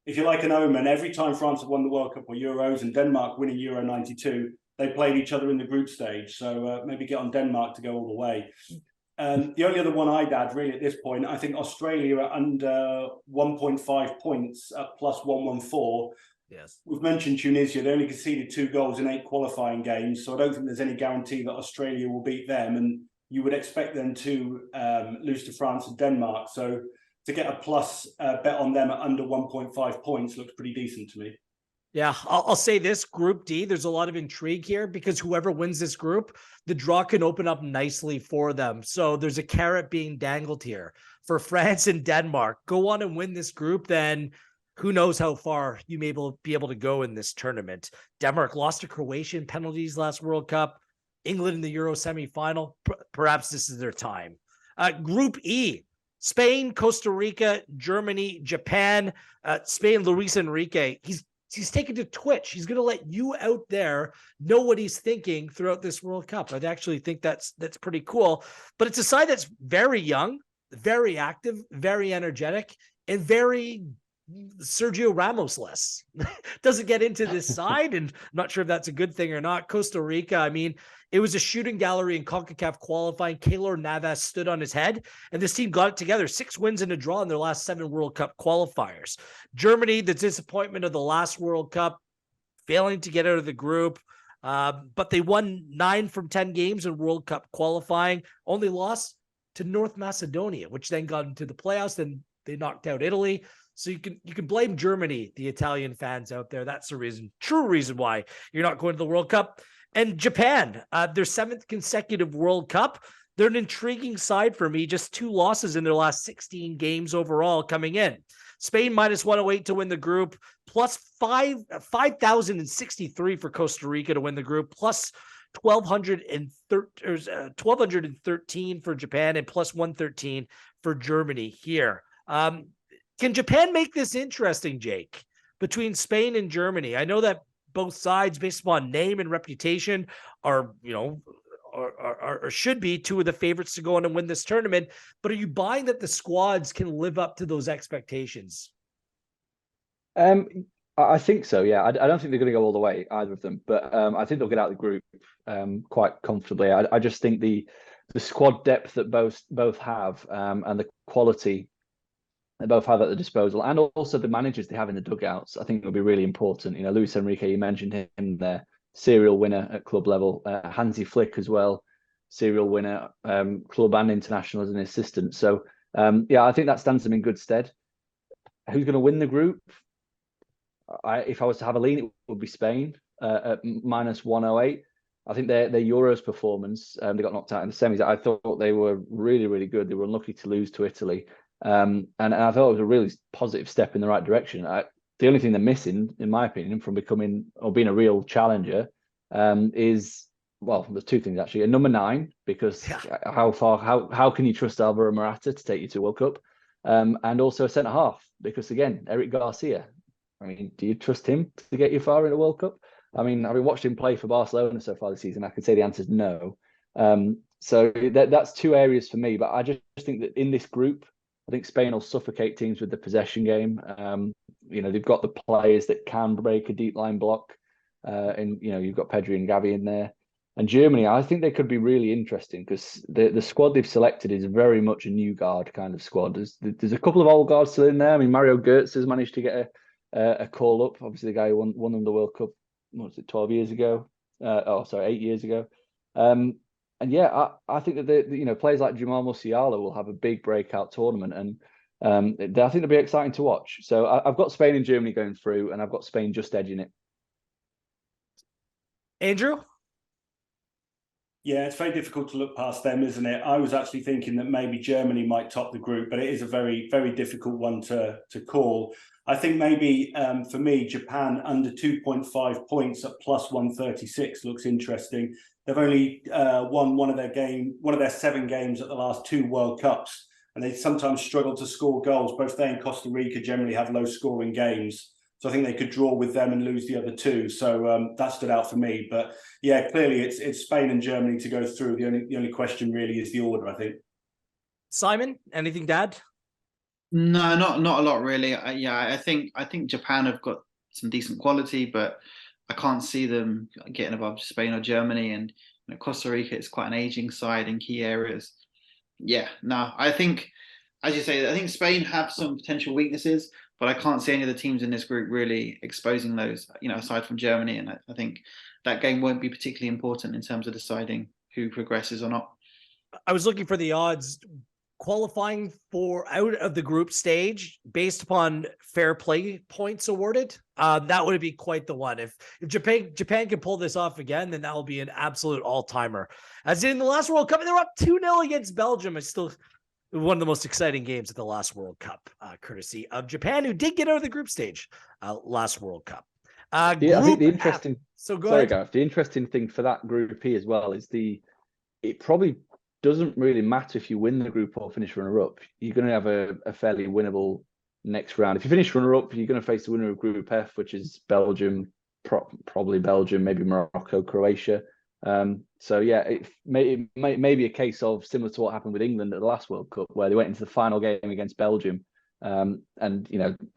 if you like an omen, every time France have won the World Cup or Euros and Denmark winning Euro 92, they played each other in the group stage. So maybe get on Denmark to go all the way. The only other one I'd add really at this point, I think Australia are under 1.5 points at plus 114. Yes. We've mentioned Tunisia. They only conceded 2 goals in 8 qualifying games. So I don't think there's any guarantee that Australia will beat them. And you would expect them to lose to France and Denmark. So to get a plus bet on them at under 1.5 points looks pretty decent to me. Yeah, I'll say this, Group D, there's a lot of intrigue here because whoever wins this group, the draw can open up nicely for them. So there's a carrot being dangled here for France and Denmark. Go on and win this group, then who knows how far you may be able to go in this tournament. Denmark lost to Croatia in penalties last World Cup. England in the Euro semifinal. Perhaps this is their time. Group E, Spain, Costa Rica, Germany, Japan. Spain, Luis Enrique, he's taken to Twitch. He's going to let you out there know what he's thinking throughout this World Cup. I'd actually think that's pretty cool. But it's a side that's very young, very active, very energetic, and very Sergio Ramos-less. Doesn't get into this side, and I'm not sure if that's a good thing or not. Costa Rica, I mean, it was a shooting gallery in CONCACAF qualifying. Keylor Navas stood on his head, and this team got it together. 6 wins and a draw in their last 7 World Cup qualifiers. Germany, the disappointment of the last World Cup, failing to get out of the group. But they won 9 from 10 games in World Cup qualifying. Only lost to North Macedonia, which then got into the playoffs. Then they knocked out Italy. So you can blame Germany, the Italian fans out there. That's the true reason why you're not going to the World Cup. And Japan, their 7th consecutive World Cup. They're an intriguing side for me. Just 2 losses in their last 16 games overall coming in. Spain minus 108 to win the group, plus 5,063 for Costa Rica to win the group, plus 1,213 for Japan, and plus 113 for Germany here. Can Japan make this interesting, Jake, between Spain and Germany? I know that both sides, based upon name and reputation, are should be 2 of the favorites to go on and win this tournament. But are you buying that the squads can live up to those expectations? I think so. Yeah, I don't think they're going to go all the way, either of them, but I think they'll get out of the group quite comfortably. I just think the squad depth that both have and the quality they both have at the disposal, and also the managers they have in the dugouts, I think will be really important. Luis Enrique, you mentioned him there, serial winner at club level. Hansi Flick as well, serial winner, club and international as an assistant. So, I think that stands them in good stead. Who's going to win the group? If I was to have a lean, it would be Spain at minus 108. I think their Euros performance, they got knocked out in the semis. I thought they were really, really good. They were unlucky to lose to Italy. And I thought it was a really positive step in the right direction. The only thing they're missing, in my opinion, from becoming or being a real challenger is, well, there's 2 things actually. A number 9, because how can you trust Alvaro Morata to take you to World Cup? And also a centre half, because again, Eric Garcia. I mean, do you trust him to get you far in the World Cup? I mean, having watched him play for Barcelona so far this season, I can say the answer is no. So that's 2 areas for me. But I just think that in this group, I think Spain will suffocate teams with the possession game. They've got the players that can break a deep line block. And, you've got Pedri and Gavi in there. And Germany, I think they could be really interesting because the squad they've selected is very much a new guard kind of squad. There's a couple of old guards still in there. I mean, Mario Götze has managed to get a call up. Obviously, the guy who won them the World Cup, 12 years ago? 8 years ago. And yeah, I think that players like Jamal Musiala will have a big breakout tournament, and I think they'll be exciting to watch. So I've got Spain and Germany going through, and I've got Spain just edging it. Andrew? Yeah, it's very difficult to look past them, isn't it? I was actually thinking that maybe Germany might top the group, but it is a very, very difficult one to call. I think maybe for me, Japan under 2.5 points at plus 136 looks interesting. They've only won one of their 7 games at the last 2 World Cups. and they sometimes struggle to score goals. Both they and Costa Rica generally have low scoring games. So I think they could draw with them and lose the other two. So that stood out for me. But yeah, clearly it's Spain and Germany to go through. The only question really is the order, I think. Simon, anything to add? No, not a lot really. I think Japan have got some decent quality, but I can't see them getting above Spain or Germany. And Costa Rica is quite an aging side in key areas. Yeah, no, I think, as you say, I think Spain have some potential weaknesses, but I can't see any of the teams in this group really exposing those, aside from Germany. And I think that game won't be particularly important in terms of deciding who progresses or not. I was looking for the odds qualifying for out of the group stage based upon fair play points awarded. That would be quite the one. If Japan can pull this off again, then that will be an absolute all-timer. As in the last World Cup, they're up 2-0 against Belgium. It's still one of the most exciting games of the last World Cup, courtesy of Japan, who did get out of the group stage last World Cup. I think the interesting. Sorry, Gareth. The interesting thing for that Group E as well is it probably doesn't really matter if you win the group or finish runner-up. You're going to have a fairly winnable next round. If you finish runner-up, you're going to face the winner of Group F, which is Belgium, probably Belgium, maybe Morocco, Croatia. So yeah, it may be a case of similar to what happened with England at the last World Cup, where they went into the final game against Belgium, and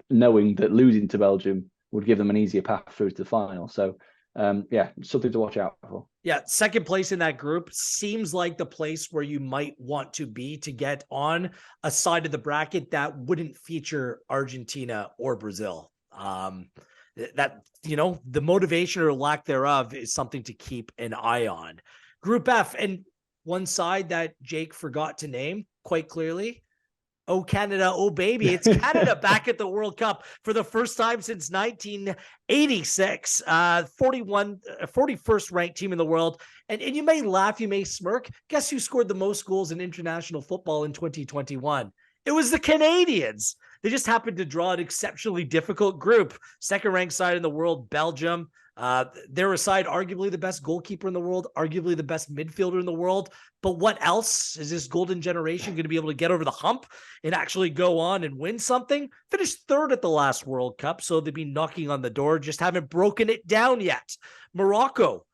knowing that losing to Belgium would give them an easier path through to the final. So yeah, something to watch out for. Yeah, second place in that group seems like the place where you might want to be to get on a side of the bracket that wouldn't feature Argentina or Brazil. That, the motivation or lack thereof is something to keep an eye on. Group F, and one side that Jake forgot to name quite clearly. Oh, Canada. Oh, baby. It's Canada back at the World Cup for the first time since 1986. 41st ranked team in the world. And you may laugh, you may smirk. Guess who scored the most goals in international football in 2021? It was the Canadians. They just happened to draw an exceptionally difficult group. Second ranked side in the world, Belgium. They're a side arguably the best goalkeeper in the world, arguably the best midfielder in the world. But what else is this golden generation going to be able to get over the hump and actually go on and win something? Finished third at the last World Cup, so they'd be knocking on the door, just haven't broken it down yet. Morocco,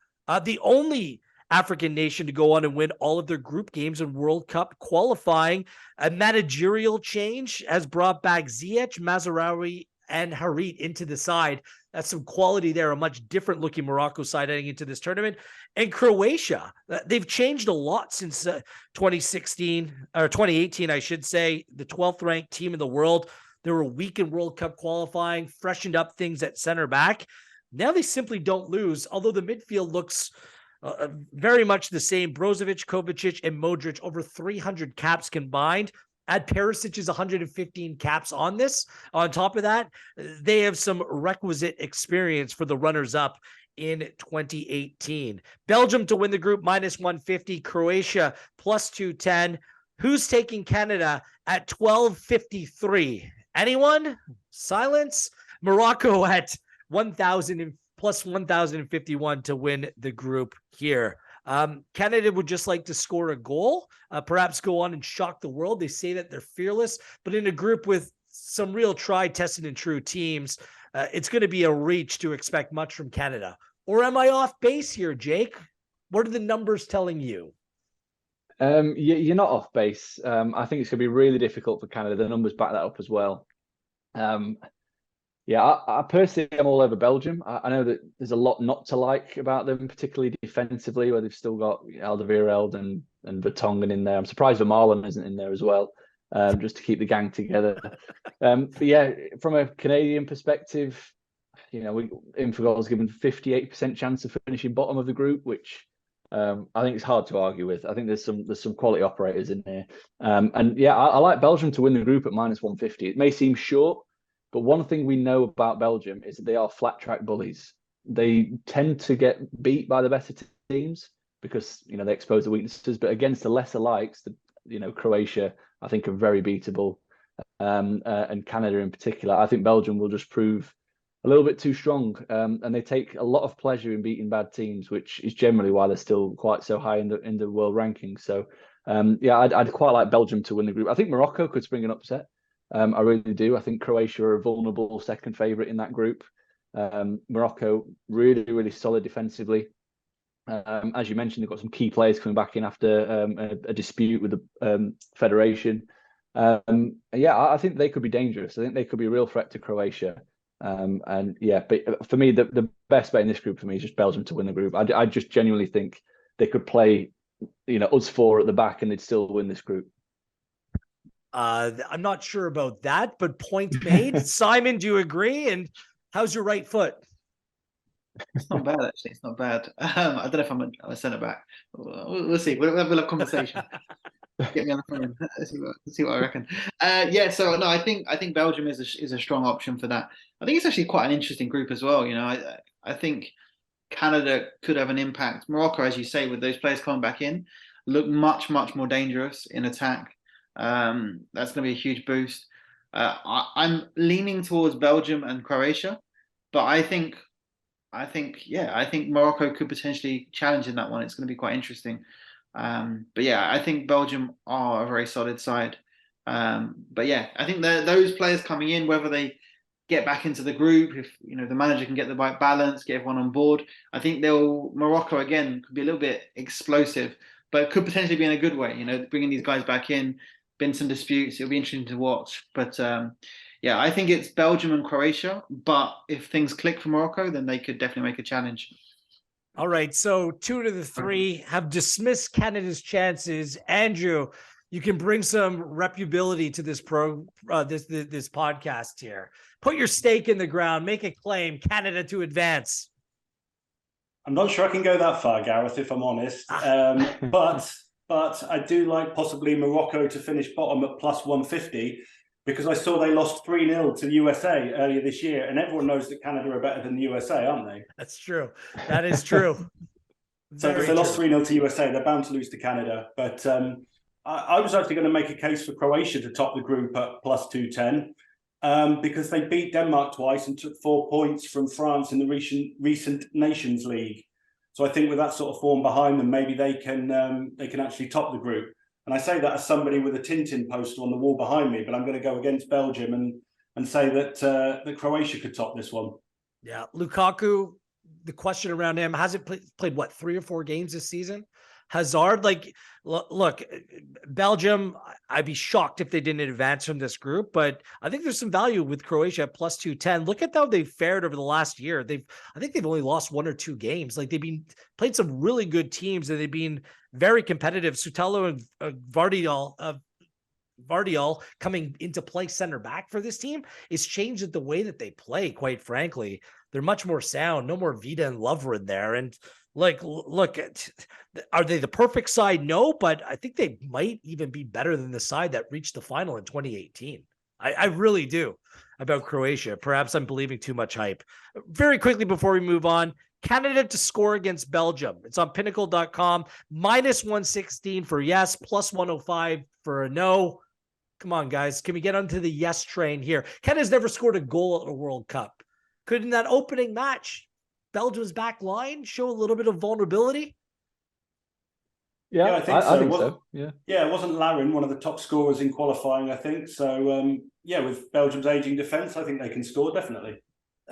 the only African nation to go on and win all of their group games in World Cup qualifying. A managerial change has brought back Ziyech, Mazraoui, and Harit into the side. That's some quality there, a much different looking Morocco side heading into this tournament. And Croatia, they've changed a lot since 2016 or 2018, I should say. The 12th ranked team in the world. They were weak in World Cup qualifying, freshened up things at center back. Now they simply don't lose, although the midfield looks very much the same. Brozovic, Kovacic, and Modric over 300 caps combined. Add Perisic's 115 caps on this. On top of that, they have some requisite experience for the runners-up in 2018. Belgium to win the group, -150. Croatia, +210. Who's taking Canada at 1253? Anyone? Silence. Morocco at 1,000 plus 1,051 to win the group here. Canada would just like to score a goal, perhaps go on and shock the world. They say that they're fearless, but in a group with some real tried, tested, and true teams, it's going to be a reach to expect much from Canada. Or am I off base here, Jake? What are the numbers telling you? You're not off base. I think it's going to be really difficult for Canada. The numbers back that up as well. Yeah, I personally am all over Belgium. I know that there's a lot not to like about them, particularly defensively, where they've still got Alderweireld and Vertonghen in there. I'm surprised Vermaelen isn't in there as well, just to keep the gang together. But yeah, from a Canadian perspective, Infogol's given 58% chance of finishing bottom of the group, which I think it's hard to argue with. I think there's some quality operators in there. And yeah, I like Belgium to win the group at -150. It may seem short, but one thing we know about Belgium is that they are flat track bullies. They tend to get beat by the better teams because they expose the weaknesses. But against the lesser likes, Croatia, I think, are very beatable, and Canada in particular. I think Belgium will just prove a little bit too strong, and they take a lot of pleasure in beating bad teams, which is generally why they're still quite so high in the world rankings. So, yeah, I'd quite like Belgium to win the group. I think Morocco could spring an upset. I really do. I think Croatia are a vulnerable second favourite in that group. Morocco really, really solid defensively. As you mentioned, they've got some key players coming back in after a dispute with the federation. Yeah, I think they could be dangerous. I think they could be a real threat to Croatia. And yeah, but for me, the best bet in this group for me is just Belgium to win the group. I just genuinely think they could play, us four at the back and they'd still win this group. I'm not sure about that, but point made. Simon, do you agree? And how's your right foot? It's not bad, actually. It's not bad. I don't know if I'm a centre back. We'll see. We'll have a conversation. Get me on the phone. Let's see what I reckon. Yeah. So no, I think Belgium is a strong option for that. I think it's actually quite an interesting group as well. I think Canada could have an impact. Morocco, as you say, with those players coming back in, look much more dangerous in attack. That's going to be a huge boost. I'm leaning towards Belgium and Croatia, but I think Morocco could potentially challenge in that one. It's going to be quite interesting. But yeah, I think Belgium are a very solid side. But yeah, I think those players coming in, whether they get back into the group, if the manager can get the right balance, get everyone on board, I think Morocco again could be a little bit explosive, but could potentially be in a good way. Bringing these guys back in, been some disputes. It'll be interesting to watch. But yeah, I think it's Belgium and Croatia. But if things click for Morocco, then they could definitely make a challenge. All right, so 2 to the 3 have dismissed Canada's chances. Andrew, you can bring some reputability to this this podcast here. Put your stake in the ground, make a claim, Canada to advance. I'm not sure I can go that far, Gareth, if I'm honest. But I do like possibly Morocco to finish bottom at plus 150, because I saw they lost 3-0 to the USA earlier this year, and everyone knows that Canada are better than the USA, aren't they? That's true. That is true. So if they lost 3-0 to USA, they're bound to lose to Canada. But I was actually going to make a case for Croatia to top the group at plus 210, because they beat Denmark twice and took 4 points from France in the recent Nations League. So I think with that sort of form behind them, maybe they can actually top the group. And I say that as somebody with a Tintin poster on the wall behind me, but I'm going to go against Belgium and say that Croatia could top this one. Yeah, Lukaku, the question around him, hasn't played what, 3 or 4 games this season? Hazard, look, Belgium, I'd be shocked if they didn't advance from this group, but I think there's some value with Croatia at plus 210. Look at how they've fared over the last year. I think they've only lost 1 or 2 games. Like, they've played some really good teams, and they've been very competitive. Sutalo and Vardiol coming into play center back for this team is changed the way that they play, quite frankly. They're much more sound. No more Vida and Lovren there. And look, are they the perfect side? No, but I think they might even be better than the side that reached the final in 2018. I really do about Croatia. Perhaps I'm believing too much hype. Very quickly before we move on, Canada to score against Belgium. It's on pinnacle.com. Minus 116 for yes, plus 105 for a no. Come on, guys. Can we get onto the yes train here? Canada's never scored a goal at a World Cup. Could in that opening match, Belgium's back line show a little bit of vulnerability? Yeah, I think so. Yeah, it wasn't Larin one of the top scorers in qualifying, I think. So, yeah, with Belgium's aging defence, I think they can score, definitely.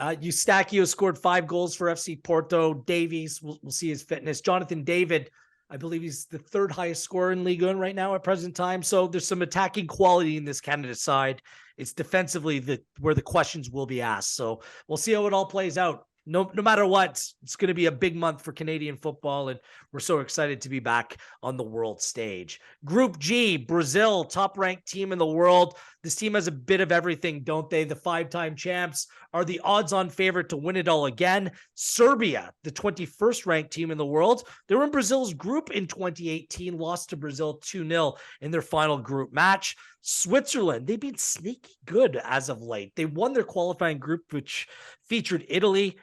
Eustachio scored 5 goals for FC Porto. Davies, we'll see his fitness. Jonathan David, I believe he's the 3rd highest scorer in Ligue 1 right now at present time. So there's some attacking quality in this Canada side. It's defensively where the questions will be asked. So we'll see how it all plays out. No matter what, it's going to be a big month for Canadian football, and we're so excited to be back on the world stage. Group G, Brazil, top-ranked team in the world. This team has a bit of everything, don't they? The 5-time champs are the odds-on favorite to win it all again. Serbia, the 21st ranked team in the world. They were in Brazil's group in 2018, lost to Brazil 2-0 in their final group match. Switzerland, they've been sneaky good as of late. They won their qualifying group, which featured Italy.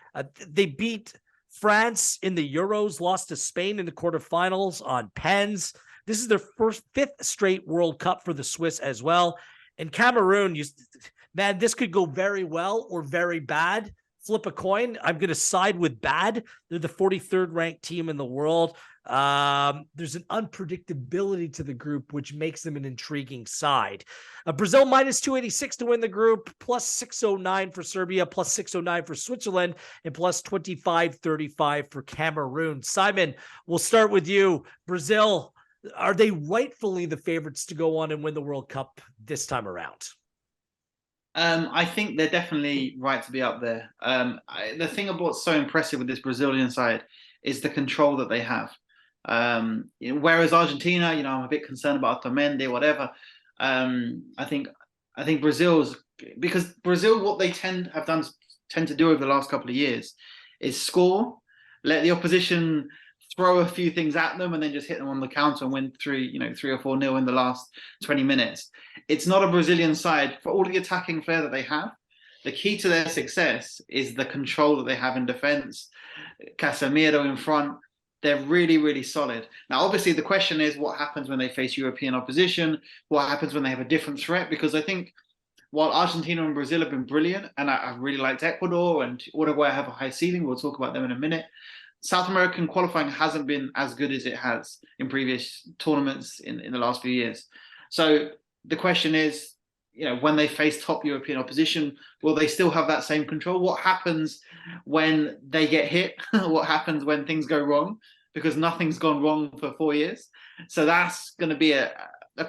They beat France in the Euros, lost to Spain in the quarterfinals on pens. This is their 5th straight World Cup for the Swiss as well. And Cameroon, this could go very well or very bad flip a coin, I'm going to side with bad. They're the 43rd ranked team in the world. There's an unpredictability to the group, which makes them an intriguing side. Brazil minus 286 to win the group, plus 609 for Serbia, plus 609 for Switzerland, and plus 2535 for Cameroon. Simon, we'll start with you. Brazil, are they rightfully the favorites to go on and win the World Cup this time around? I think they're definitely right to be up there. The thing about what's so impressive with this Brazilian side is the control that they have. Whereas Argentina, I'm a bit concerned about Otamendi, whatever. I think Brazil's, because Brazil, what they tend to do over the last couple of years is score, let the opposition throw a few things at them, and then just hit them on the counter and win 3 or 4-0 in the last 20 minutes. It's not a Brazilian side, for all the attacking flair that they have. The key to their success is the control that they have in defense. Casemiro in front, they're really, really solid. Now, obviously, the question is what happens when they face European opposition? What happens when they have a different threat? Because I think while Argentina and Brazil have been brilliant, and I've really liked Ecuador and Uruguay have a high ceiling, we'll talk about them in a minute. South American qualifying hasn't been as good as it has in previous tournaments in the last few years. So the question is, when they face top European opposition, will they still have that same control? What happens when they get hit? What happens when things go wrong? Because nothing's gone wrong for 4 years. So that's going to be a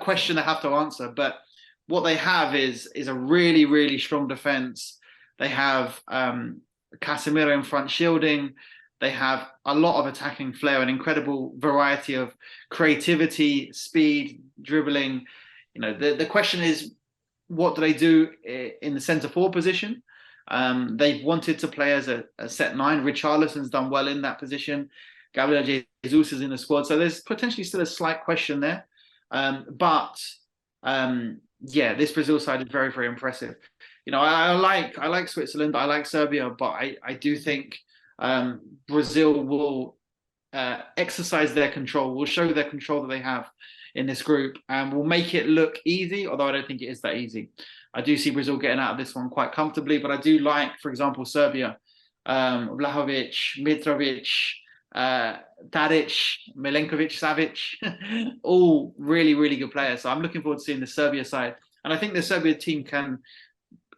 question they have to answer. But what they have is a really, really strong defense. They have Casemiro in front shielding. They have a lot of attacking flair, an incredible variety of creativity, speed, dribbling. The question is, what do they do in the centre forward position? They've wanted to play as a set 9. Richarlison's done well in that position. Gabriel Jesus is in the squad. So there's potentially still a slight question there. But this Brazil side is very, very impressive. I like Switzerland, I like Serbia, but I do think Brazil will exercise their control, will show their control that they have in this group, and will make it look easy, although I don't think it is that easy. I do see Brazil getting out of this one quite comfortably, but I do like, for example, Serbia, Vlahovic, Mitrovic, Tadic, Milenkovic, Savic, all really, really good players. So I'm looking forward to seeing the Serbia side. And I think the Serbia team can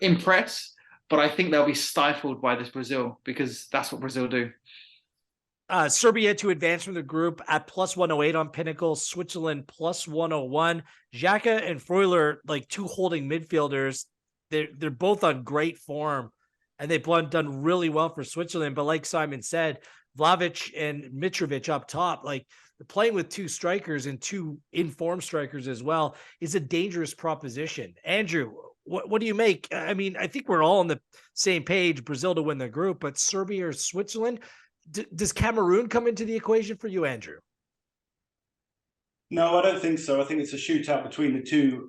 impress, but I think they'll be stifled by this Brazil, because that's what Brazil do. Serbia to advance from the group at plus 108 on Pinnacle, Switzerland plus 101. Xhaka and Wheeler, like two holding midfielders, they're both on great form, and they've done really well for Switzerland. But like Simon said, Vlahovic and Mitrovic up top, like playing with two strikers and two in-form strikers as well, is a dangerous proposition. Andrew, what do you make? I mean, I think we're all on the same page, Brazil to win the group, but Serbia or Switzerland? Does Cameroon come into the equation for you, Andrew? No, I don't think so. I think it's a shootout between the two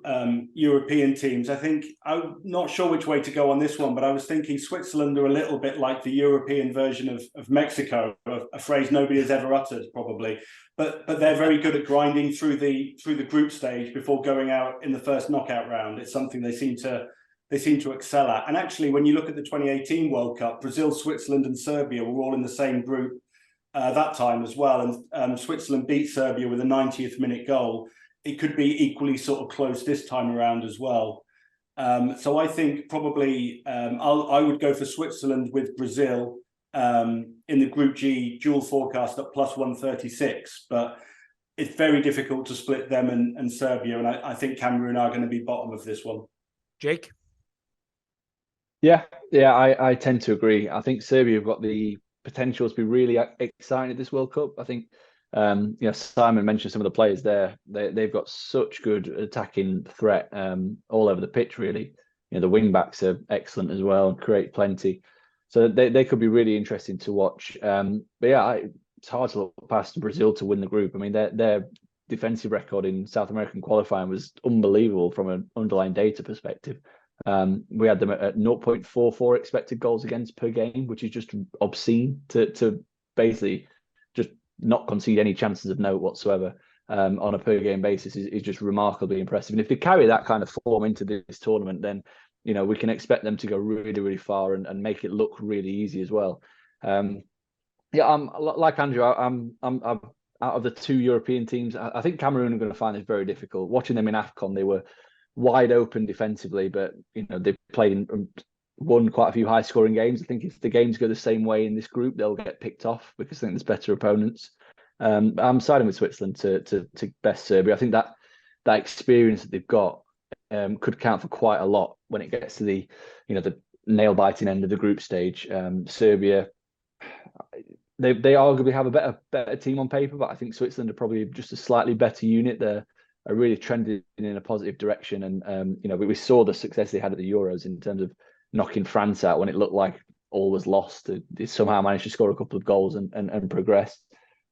European teams. I think, I'm not sure which way to go on this one, but I was thinking Switzerland are a little bit like the European version of Mexico, a phrase nobody has ever uttered probably. But they're very good at grinding through the group stage before going out in the first knockout round. It's something they seem to excel at. And actually, when you look at the 2018 World Cup, Brazil, Switzerland and Serbia were all in the same group that time as well. And Switzerland beat Serbia with a 90th minute goal. It could be equally sort of close this time around as well. So I think probably I would go for Switzerland with Brazil in the Group G dual forecast at plus 136. But it's very difficult to split them and Serbia. And I think Cameroon are going to be bottom of this one. Jake? Yeah, I tend to agree. I think Serbia have got the potential to be really exciting at this World Cup. I think, Simon mentioned some of the players there. They've got such good attacking threat all over the pitch, really. The wing backs are excellent as well and create plenty. So they could be really interesting to watch. But yeah, it's hard to look past Brazil to win the group. I mean, their defensive record in South American qualifying was unbelievable from an underlying data perspective. We had them at 0.44 expected goals against per game, which is just obscene to basically just not concede any chances of note whatsoever on a per game basis is just remarkably impressive. And if they carry that kind of form into this tournament, then we can expect them to go really, really far and make it look really easy as well. Yeah, I'm like Andrew. I'm out of the two European teams, I think Cameroon are going to find it very difficult. Watching them in AFCON, they were wide open defensively, but they played and won quite a few high-scoring games. I think if the games go the same way in this group, they'll get picked off because I think there's better opponents. I'm siding with Switzerland to best Serbia. I think that experience that they've got could count for quite a lot when it gets to the nail-biting end of the group stage. Serbia, they arguably have a better team on paper, but I think Switzerland are probably just a slightly better unit. They're really trending in a positive direction, and we saw the success they had at the Euros in terms of knocking France out when it looked like all was lost. They somehow managed to score a couple of goals and progress.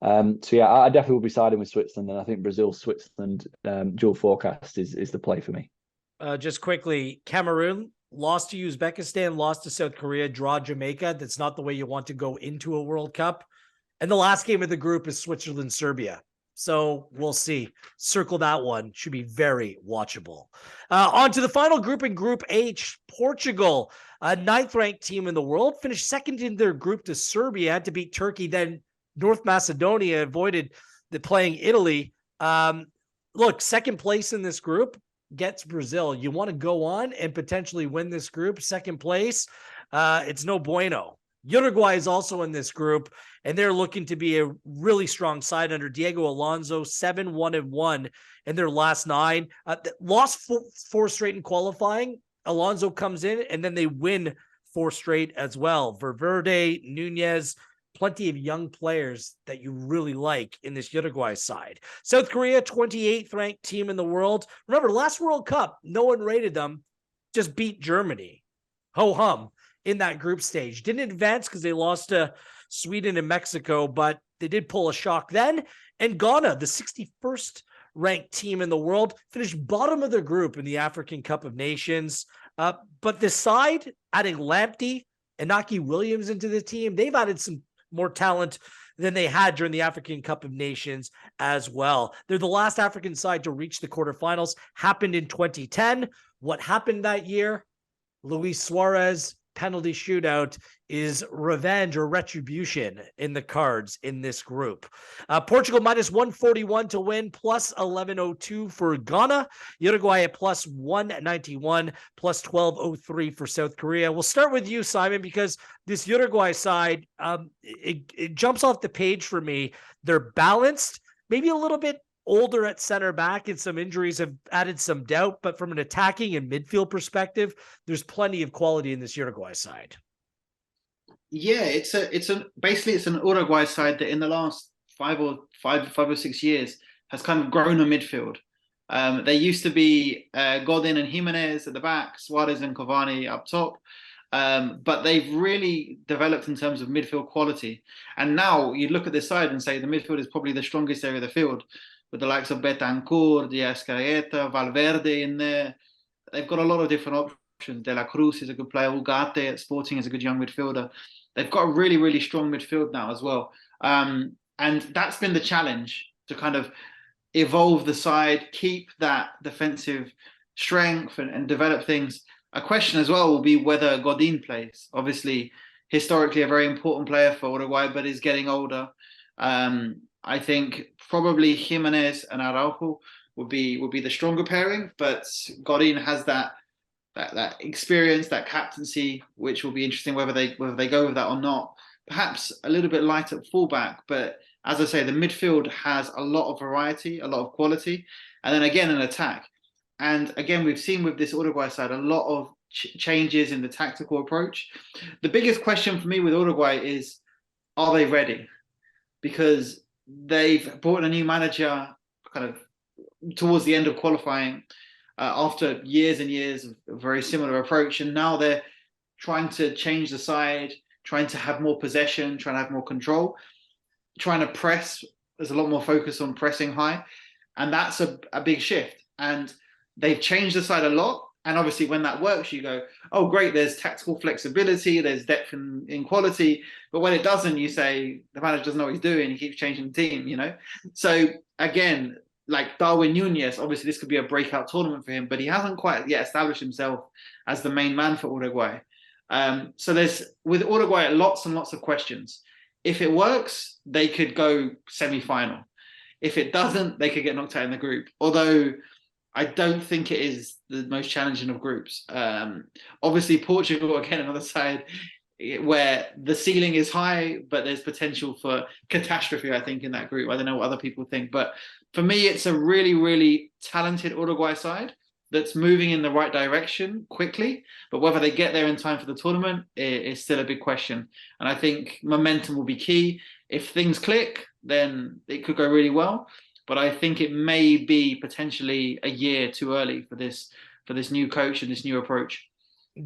So yeah, I definitely will be siding with Switzerland, and I think Brazil-Switzerland dual forecast is the play for me. Just quickly, Cameroon lost to Uzbekistan, lost to South Korea, draw Jamaica. That's not the way you want to go into a World Cup. And the last game of the group is Switzerland-Serbia. So we'll see. Circle that one. Should be very watchable. On to the final group in Group H. Portugal, a 9th-ranked team in the world, finished second in their group to Serbia, had to beat Turkey. Then North Macedonia avoided playing Italy. Look, second place in this group gets Brazil. You want to go on and potentially win this group. Second place, it's no bueno. Uruguay is also in this group, and they're looking to be a really strong side under Diego Alonso, 7-1-1 in their last 9. Lost four straight in qualifying. Alonso comes in, and then they win 4 straight as well. Valverde, Nunez, plenty of young players that you really like in this Uruguay side. South Korea, 28th ranked team in the world. Remember, last World Cup, no one rated them, just beat Germany. Ho-hum in that group stage. Didn't advance because they lost to Sweden and Mexico, but they did pull a shock then. And Ghana, the 61st ranked team in the world, finished bottom of their group in the African Cup of Nations. But this side, adding Lamptey and Naki Williams into the team, they've added some more talent than they had during the African Cup of Nations as well. They're the last African side to reach the quarterfinals. Happened in 2010. What happened that year? Luis Suarez penalty shootout is revenge or retribution in the cards in this group. Portugal minus 141 to win, plus 1102 for Ghana. Uruguay at plus 191, plus 1203 for South Korea. We'll start with you, Simon, because this Uruguay side, it jumps off the page for me. They're balanced, maybe a little bit older at center back, and some injuries have added some doubt, but from an attacking and midfield perspective, there's plenty of quality in this Uruguay side. Yeah, it's an Uruguay side that in the last five or 6 years has kind of grown a midfield. They used to be Godin and Jimenez at the back, Suarez and Cavani up top. But they've really developed in terms of midfield quality. And now you look at this side and say the midfield is probably the strongest area of the field, with the likes of Betancourt, Diaz Carrieta, Valverde in there. They've got a lot of different options. De La Cruz is a good player. Ugarte at Sporting is a good young midfielder. They've got a really, really strong midfield now as well. And that's been the challenge, to kind of evolve the side, keep that defensive strength and develop things. A question as well will be whether Godin plays. Obviously, historically a very important player for Uruguay, but is getting older. I think probably Jimenez and Araujo would be the stronger pairing, but Godin has that experience, that captaincy, which will be interesting whether they go with that or not. Perhaps a little bit light at fullback, but as I say, the midfield has a lot of variety, a lot of quality, and then again an attack. And again, we've seen with this Uruguay side a lot of changes in the tactical approach. The biggest question for me with Uruguay is, are they ready? Because they've brought in a new manager kind of towards the end of qualifying after years and years of a very similar approach. And now they're trying to change the side, trying to have more possession, trying to have more control, trying to press. There's a lot more focus on pressing high. And that's a big shift. And they've changed the side a lot. And obviously when that works, you go, oh, great, there's tactical flexibility, there's depth in quality. But when it doesn't, you say the manager doesn't know what he's doing. He keeps changing the team, you know? So again, like Darwin Núñez, obviously this could be a breakout tournament for him, but he hasn't quite yet established himself as the main man for Uruguay. So there's, with Uruguay, lots and lots of questions. If it works, they could go semi-final. If it doesn't, they could get knocked out in the group. Although I don't think it is the most challenging of groups. Obviously, Portugal, again, another side where the ceiling is high, but there's potential for catastrophe, I think, in that group. I don't know what other people think. But for me, it's a really, really talented Uruguay side that's moving in the right direction quickly. But whether they get there in time for the tournament is still a big question. And I think momentum will be key. If things click, then it could go really well. But I think it may be potentially a year too early for this new coach and this new approach.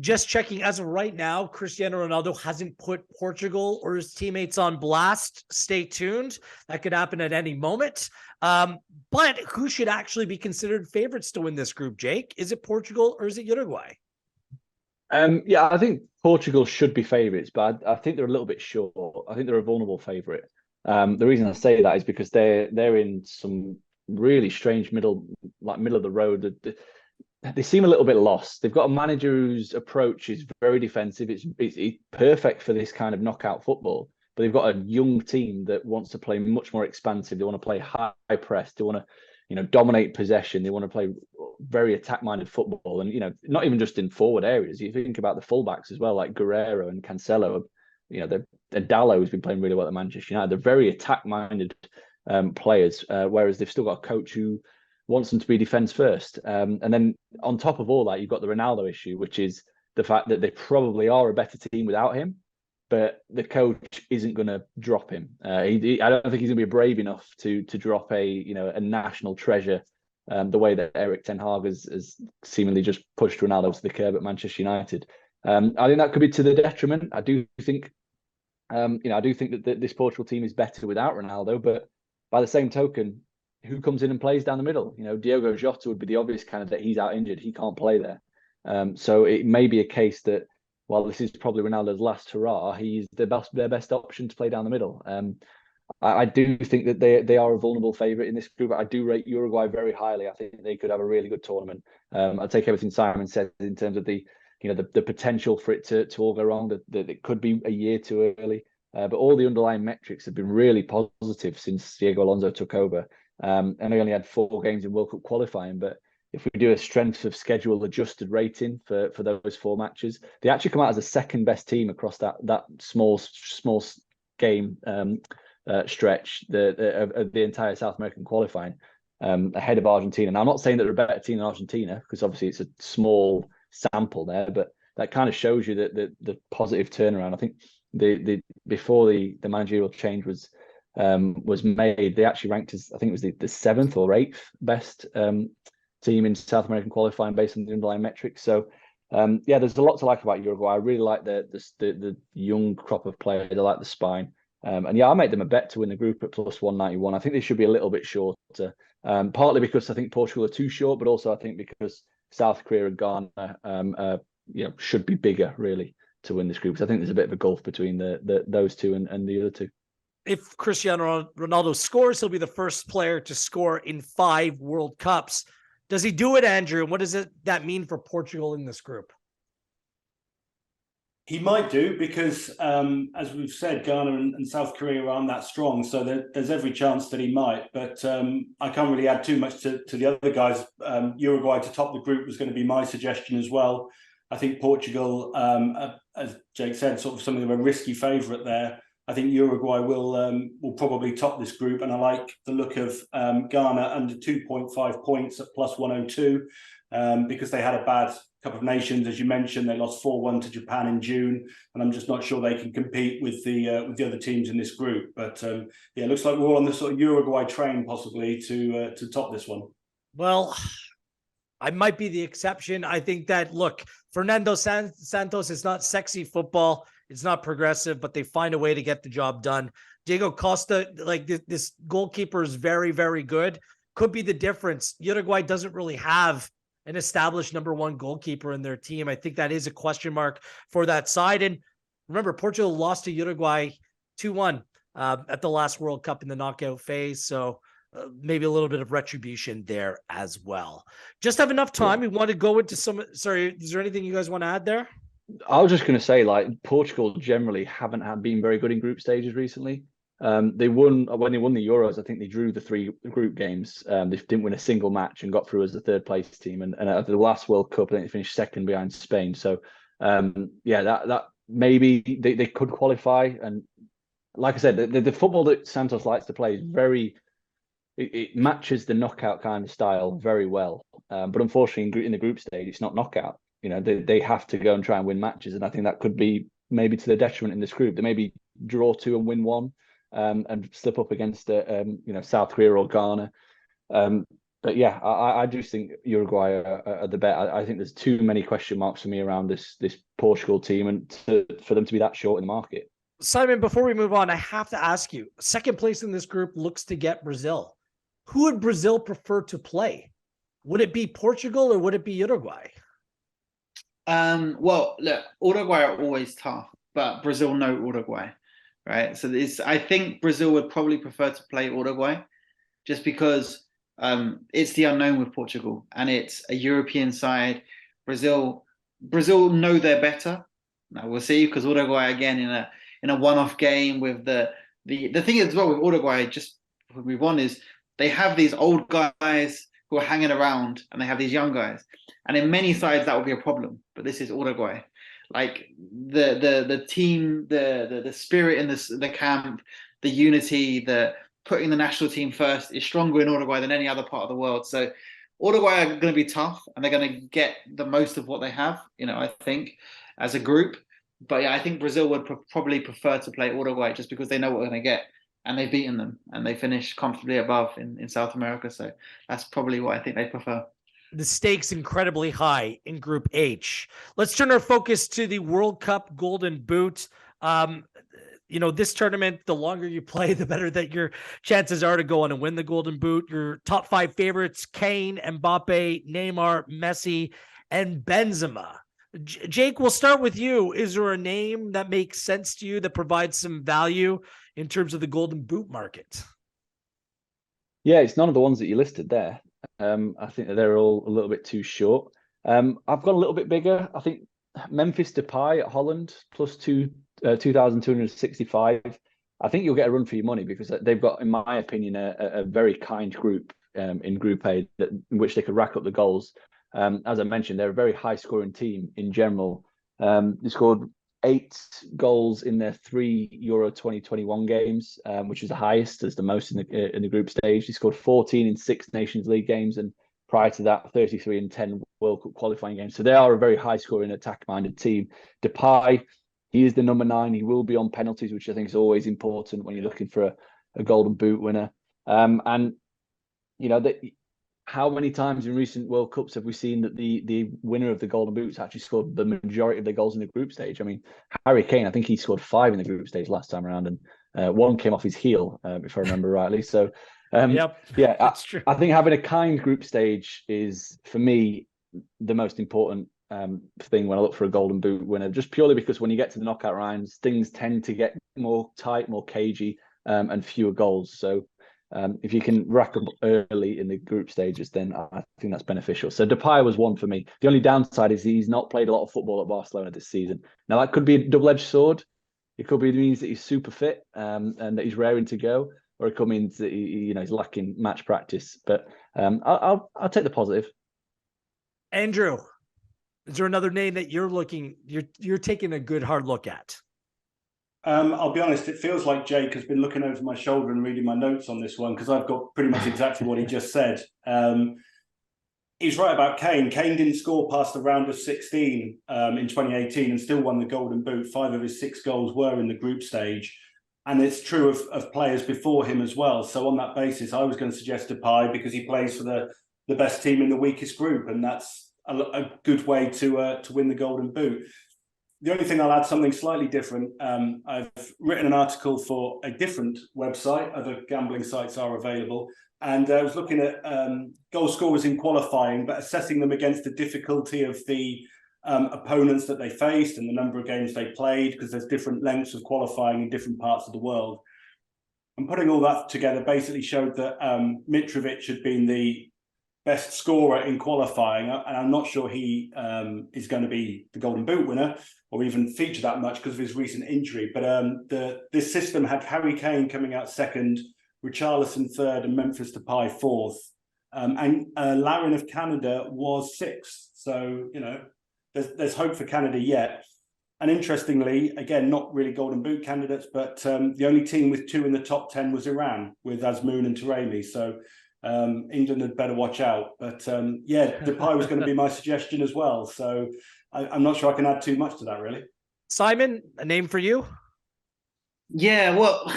Just checking, as of right now, Cristiano Ronaldo hasn't put Portugal or his teammates on blast. Stay tuned. That could happen at any moment. But who should actually be considered favorites to win this group, Jake? Is it Portugal or is it Uruguay? Yeah, I think Portugal should be favorites, but I think they're a little bit short. I think they're a vulnerable favorite. The reason I say that is because they're in some really strange middle of the road. They seem a little bit lost. They've got a manager whose approach is very defensive. It's perfect for this kind of knockout football. But they've got a young team that wants to play much more expansive. They want to play high press. They want to, dominate possession. They want to play very attack-minded football. And, not even just in forward areas. You think about the fullbacks as well, like Guerrero and Cancelo. Dallo has been playing really well at Manchester United. They're very attack-minded players, whereas they've still got a coach who wants them to be defence first. And then on top of all that, you've got the Ronaldo issue, which is the fact that they probably are a better team without him, but the coach isn't going to drop him. I don't think he's going to be brave enough to drop a national treasure the way that Erik ten Hag has seemingly just pushed Ronaldo to the curb at Manchester United. I think that could be to the detriment. I do think that this Portugal team is better without Ronaldo, but by the same token, who comes in and plays down the middle? Diogo Jota would be the obvious candidate. He's out injured. He can't play there. So it may be a case that while this is probably Ronaldo's last hurrah, he's their best option to play down the middle. I do think that they are a vulnerable favourite in this group. I do rate Uruguay very highly. I think they could have a really good tournament. I take everything Simon said in terms of the potential for it to all go wrong, that it could be a year too early. But all the underlying metrics have been really positive since Diego Alonso took over. And they only had 4 games in World Cup qualifying, but if we do a strength of schedule adjusted rating for those 4 matches, they actually come out as the second best team across that small game stretch of the entire South American qualifying, ahead of Argentina. Now, I'm not saying that they're a better team than Argentina, because obviously it's a small sample there, but that kind of shows you that the positive turnaround. I think before the managerial change was made, they actually ranked as, I think it was the 7th or 8th best team in South American qualifying based on the underlying metrics. So there's a lot to like about Uruguay. I really like the young crop of players. I like the spine. And I made them a bet to win the group at plus 191. I think they should be a little bit shorter, partly because I think Portugal are too short, but also I think because South Korea and Ghana should be bigger really to win this group. Because I think there's a bit of a gulf between those two and the other two. If Cristiano Ronaldo scores, he'll be the first player to score in 5 World Cups. Does he do it, Andrew? And what does that mean for Portugal in this group? He might do, because as we've said, Ghana and South Korea aren't that strong, so there's every chance that he might. But I can't really add too much to the other guys. Uruguay to top the group was going to be my suggestion as well. I think Portugal, as Jake said, sort of something of a risky favourite there. I think Uruguay will probably top this group, and I like the look of Ghana under 2.5 points at plus 102, because they had a bad Cup of Nations, as you mentioned. They lost 4-1 to Japan in June, and I'm just not sure they can compete with the other teams in this group. But it looks like we're all on the sort of Uruguay train possibly to top this one. Well, I might be the exception. I think that, look, Fernando Santos is not sexy football. It's not progressive, but they find a way to get the job done. Diego Costa, like this goalkeeper, is very, very good. Could be the difference. Uruguay doesn't really have an established number 1 goalkeeper in their team. I think that is a question mark for that side. And remember, Portugal lost to Uruguay 2-1 at the last World Cup in the knockout phase. So maybe a little bit of retribution there as well. Just have enough time. We want to go into some. Sorry, is there anything you guys want to add there? I was just going to say, like, Portugal generally haven't been very good in group stages recently. They won when they won the Euros. I think they drew the 3 group games. They didn't win a single match and got through as the 3rd place team. And at the last World Cup, I think they finished 2nd behind Spain. So that maybe they could qualify. And like I said, the football that Santos likes to play is it matches the knockout kind of style very well. But unfortunately, in the group stage, it's not knockout. You know, they have to go and try and win matches, and I think that could be maybe to their detriment in this group. They maybe draw 2 and win 1, and slip up against South Korea or Ghana. But yeah, I do think Uruguay are the bet. I think there's too many question marks for me around this Portugal team, and for them to be that short in the market. Simon, before we move on, I have to ask you: 2nd place in this group looks to get Brazil. Who would Brazil prefer to play? Would it be Portugal or would it be Uruguay? Well, look, Uruguay are always tough, but Brazil know Uruguay, right? So I think Brazil would probably prefer to play Uruguay, just because it's the unknown with Portugal, and it's a European side. Brazil know they're better. Now we'll see, because Uruguay again in a one-off game with the thing as well with Uruguay. Just what we want is they have these old guys who are hanging around, and they have these young guys. And in many sides, that would be a problem. But this is Uruguay. Like the team, the spirit in the camp, the unity, the putting the national team first is stronger in Uruguay than any other part of the world. So Uruguay are going to be tough, and they're going to get the most of what they have, I think, as a group. But yeah, I think Brazil would probably prefer to play Uruguay just because they know what they're going to get. And they've beaten them, and they finished comfortably above in South America. So that's probably what I think they prefer. The stakes incredibly high in Group H. Let's turn our focus to the World Cup Golden Boot. This tournament, the longer you play, the better that your chances are to go on and win the Golden Boot. Your top 5 favorites: Kane, Mbappe, Neymar, Messi, and Benzema. Jake, we'll start with you. Is there a name that makes sense to you that provides some value in terms of the Golden Boot market? Yeah, it's none of the ones that you listed there. I think that they're all a little bit too short. I've gone a little bit bigger. I think Memphis Depay at Holland plus 2,265. I think you'll get a run for your money, because they've got, in my opinion, a very kind group in Group A in which they could rack up the goals. As I mentioned, they're a very high-scoring team in general. They scored 8 goals in their 3 Euro 2021 games, which is the highest, as the most in the group stage. He scored 14 in 6 Nations League games, and prior to that, 33 in 10 World Cup qualifying games. So they are a very high-scoring, attack-minded team. Depay, he is the number 9. He will be on penalties, which I think is always important when you're looking for a Golden Boot winner. How many times in recent World Cups have we seen that the winner of the Golden Boots actually scored the majority of their goals in the group stage? I mean, Harry Kane, I think he scored 5 in the group stage last time around, and 1 came off his heel, if I remember rightly. So, that's true. I think having a kind group stage is, for me, the most important thing when I look for a Golden Boot winner, just purely because when you get to the knockout rounds, things tend to get more tight, more cagey, and fewer goals. So, if you can rack up early in the group stages, then I think that's beneficial. So Depay was one for me. The only downside is he's not played a lot of football at Barcelona this season. Now, that could be a double-edged sword. It could be means that he's super fit and that he's raring to go, or it could mean that he's lacking match practice. But I'll take the positive. Andrew, is there another name that you're taking a good hard look at? I'll be honest, it feels like Jake has been looking over my shoulder and reading my notes on this one, because I've got pretty much exactly what he just said. He's right about Kane. Kane didn't score past the round of 16 in 2018 and still won the Golden Boot. 5 of his 6 goals were in the group stage. And it's true of players before him as well. So on that basis, I was going to suggest Depay, because he plays for the best team in the weakest group. And that's a good way to win the Golden Boot. The only thing I'll add, something slightly different. I've written an article for a different website. Other gambling sites are available. And I was looking at goal scorers in qualifying, but assessing them against the difficulty of the opponents that they faced and the number of games they played, because there's different lengths of qualifying in different parts of the world. And putting all that together basically showed that Mitrovic had been the best scorer in qualifying, and I'm not sure he is going to be the Golden Boot winner or even feature that much because of his recent injury. But this system had Harry Kane coming out second, Richarlison third, and Memphis Depay fourth, and Larin of Canada was sixth. So there's hope for Canada yet. And interestingly, again, not really Golden Boot candidates, but the only team with 2 in the top 10 was Iran with Azmoun and Taremi. So England had better watch out. But Depay was going to be my suggestion as well. So I'm not sure I can add too much to that, really. Simon, a name for you? Yeah, well,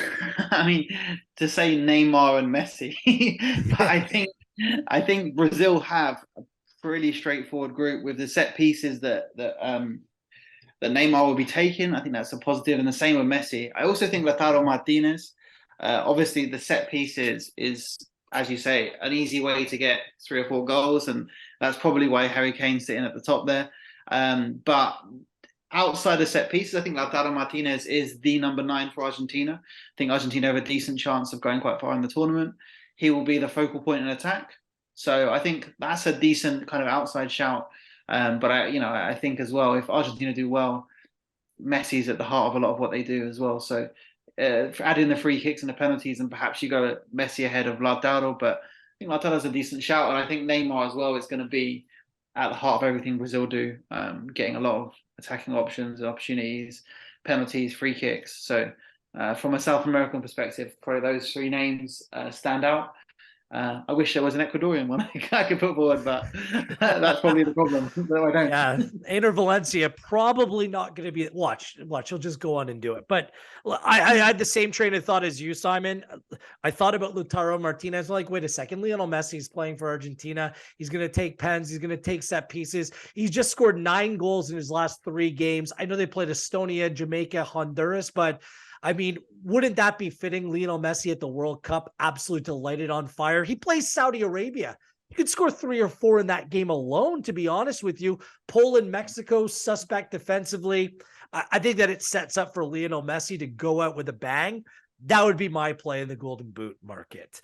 I mean, to say Neymar and Messi, but I think Brazil have a pretty straightforward group with the set pieces that Neymar will be taking. I think that's a positive, and the same with Messi. I also think Lautaro Martinez, obviously the set pieces is, as you say, an easy way to get 3 or 4 goals, and that's probably why Harry Kane's sitting at the top there. But outside the set pieces, I think Lautaro Martinez is the number 9 for Argentina. I think Argentina have a decent chance of going quite far in the tournament. He will be the focal point in attack. So I think that's a decent kind of outside shout. But I think as well, if Argentina do well, Messi's at the heart of a lot of what they do as well. So add in the free kicks and the penalties, and perhaps you go Messi ahead of Lautaro. But I think Lautaro's a decent shout, and I think Neymar as well is going to be at the heart of everything Brazil do, getting a lot of attacking options and opportunities, penalties, free kicks. So from a South American perspective, probably those 3 names stand out. I wish there was an Ecuadorian one I could put forward, but that's probably the problem. No, I don't. Yeah, Ainer Valencia probably not going to be. Watch, he'll just go on and do it. But I had the same train of thought as you, Simon. I thought about Lautaro Martinez. Like, wait a second, Lionel Messi's playing for Argentina. He's going to take pens. He's going to take set pieces. He's just scored 9 goals in his last 3 games. I know they played Estonia, Jamaica, Honduras, but I mean, wouldn't that be fitting? Lionel Messi at the World Cup, absolutely delighted, on fire. He plays Saudi Arabia. You could score 3 or 4 in that game alone, to be honest with you. Poland, Mexico, suspect defensively. I think that it sets up for Lionel Messi to go out with a bang. That would be my play in the Golden Boot market.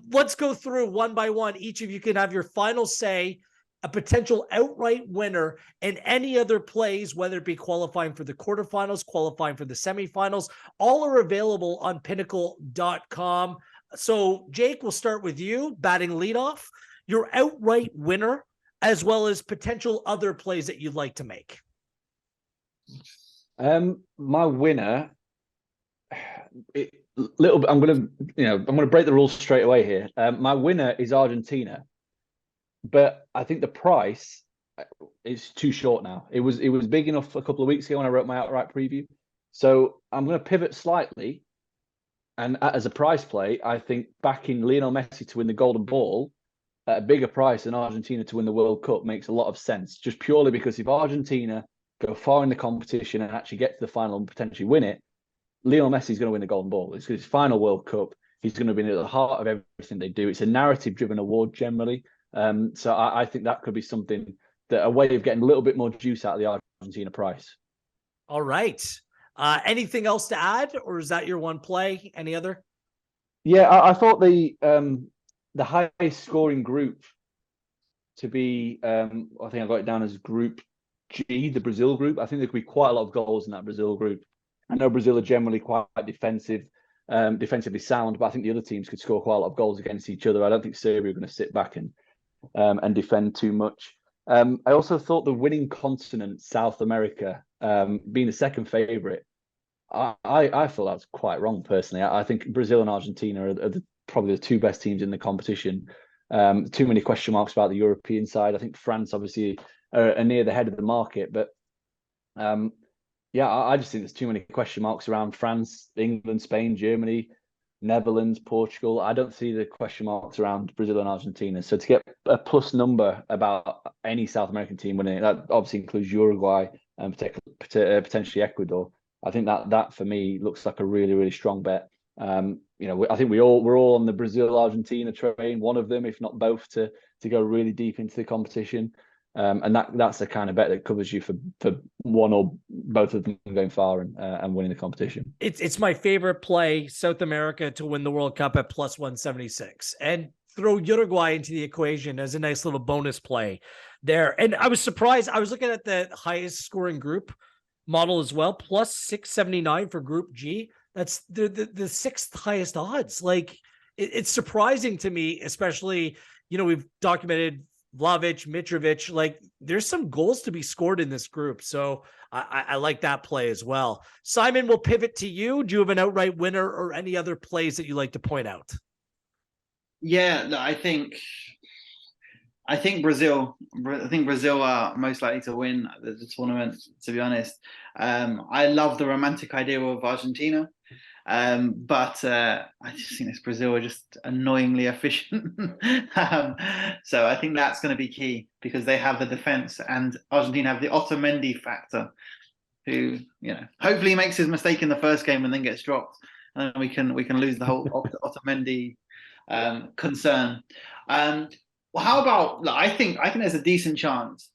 Let's go through one by one. Each of you can have your final say, a potential outright winner, and any other plays, whether it be qualifying for the quarterfinals, qualifying for the semifinals. All are available on pinnacle.com. So, Jake, we'll start with you, batting leadoff. Your outright winner, as well as potential other plays that you'd like to make. My winner, I'm going to break the rules straight away here. My winner is Argentina. But I think the price is too short now. It was big enough a couple of weeks ago when I wrote my outright preview. So I'm going to pivot slightly. And as a price play, I think backing Lionel Messi to win the Golden Ball at a bigger price than Argentina to win the World Cup makes a lot of sense. Just purely because if Argentina go far in the competition and actually get to the final and potentially win it, Lionel Messi is going to win the Golden Ball. It's his final World Cup. He's going to be at the heart of everything they do. It's a narrative-driven award generally. So I think that could be something, that a way of getting a little bit more juice out of the Argentina price. All right. Anything else to add, or is that your one play? Any other? Yeah, I thought the highest scoring group to be, I think I got it down as Group G, the Brazil group. I think there could be quite a lot of goals in that Brazil group. I know Brazil are generally quite defensively sound, but I think the other teams could score quite a lot of goals against each other. I don't think Serbia are going to sit back and defend too much. I also thought the winning continent, South America, being the second favourite, I thought that's quite wrong personally. I think Brazil and Argentina are probably the 2 best teams in the competition. Too many question marks about the European side. I think France obviously are near the head of the market, but I just think there's too many question marks around France, England, Spain, Germany, Netherlands, Portugal. I don't see the question marks around Brazil and Argentina. So to get a plus number about any South American team winning it, that obviously includes Uruguay and potentially Ecuador. I think that for me looks like a really, really strong bet. I think we're all on the Brazil Argentina train, one of them, if not both, to go really deep into the competition. And that's the kind of bet that covers you for one or both of them going far and winning the competition. It's my favorite play, South America to win the World Cup at plus 176, and throw Uruguay into the equation as a nice little bonus play there. And I was surprised. I was looking at the highest scoring group model as well, plus 679 for Group G. That's the sixth highest odds. Like it's surprising to me, especially, we've documented Vlahovic, Mitrovic, like there's some goals to be scored in this group. So I like that play as well. Simon, we'll pivot to you. Do you have an outright winner or any other plays that you like to point out? Yeah, I think Brazil. I think Brazil are most likely to win the tournament, to be honest. I love the romantic idea of Argentina. But I just think this Brazil are just annoyingly efficient. So I think that's going to be key because they have the defense and Argentina have the Otamendi factor, who, hopefully makes his mistake in the first game and then gets dropped. And we can lose the whole Otamendi concern. Well, how about, I think there's a decent chance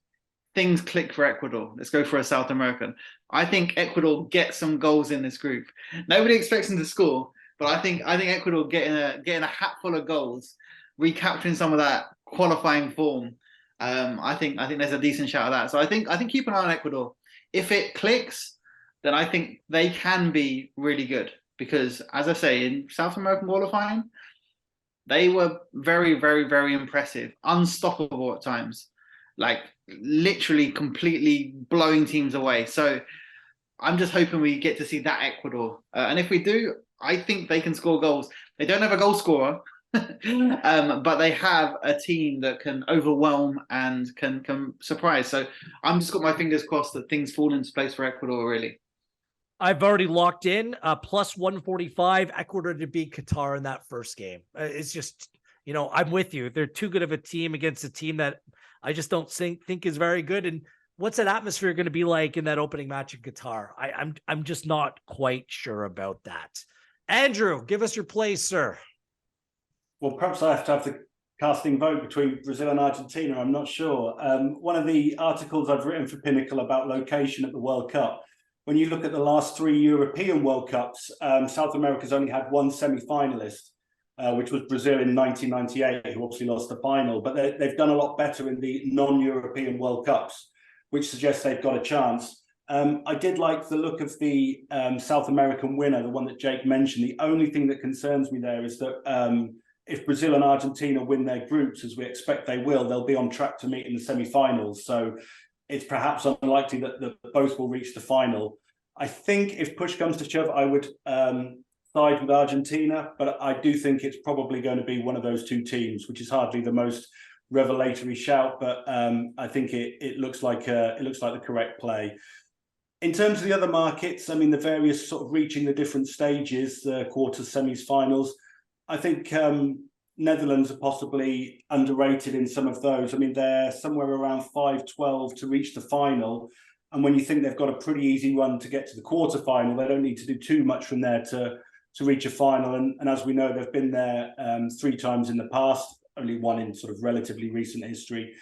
things click for Ecuador. Let's go for a South American. I think Ecuador gets some goals in this group. Nobody expects them to score, but I think Ecuador getting a hat full of goals, recapturing some of that qualifying form. I think there's a decent shot of that. So I think keep an eye on Ecuador. If it clicks, then I think they can be really good because, as I say, in South American qualifying, they were very, very, very impressive, unstoppable at times. Like literally completely blowing teams away. So I'm just hoping we get to see that Ecuador. And if we do, I think they can score goals. They don't have a goal scorer, but they have a team that can overwhelm and can surprise. So I'm just got my fingers crossed that things fall into place for Ecuador, really. I've already locked in plus 145 Ecuador to beat Qatar in that first game. It's just, I'm with you. They're too good of a team against a team that I just don't think is very good. And what's that atmosphere going to be like in that opening match in Qatar? I'm just not quite sure about that. Andrew, give us your play, sir. Well, perhaps I have to have the casting vote between Brazil and Argentina. I'm not sure. One of the articles I've written for Pinnacle about location at the World Cup, when you look at the last 3 European World Cups, South America's only had one semi-finalist, which was Brazil in 1998, who obviously lost the final. But they've done a lot better in the non-European World Cups, which suggests they've got a chance. I did like the look of the South American winner, the one that Jake mentioned. The only thing that concerns me there is that if Brazil and Argentina win their groups, as we expect they will, they'll be on track to meet in the semi-finals. So it's perhaps unlikely that both will reach the final. I think if push comes to shove, I would side with Argentina, but I do think it's probably going to be one of those two teams, which is hardly the most revelatory shout, but I think it looks like the correct play. In terms of the other markets, I mean, the various sort of reaching the different stages, the quarters, semis, finals, I think Netherlands are possibly underrated in some of those. I mean, they're somewhere around 5-12 to reach the final. And when you think they've got a pretty easy run to get to the quarterfinal, they don't need to do too much from there to reach a final. And as we know, they've been there 3 times in the past, only one in sort of relatively recent history.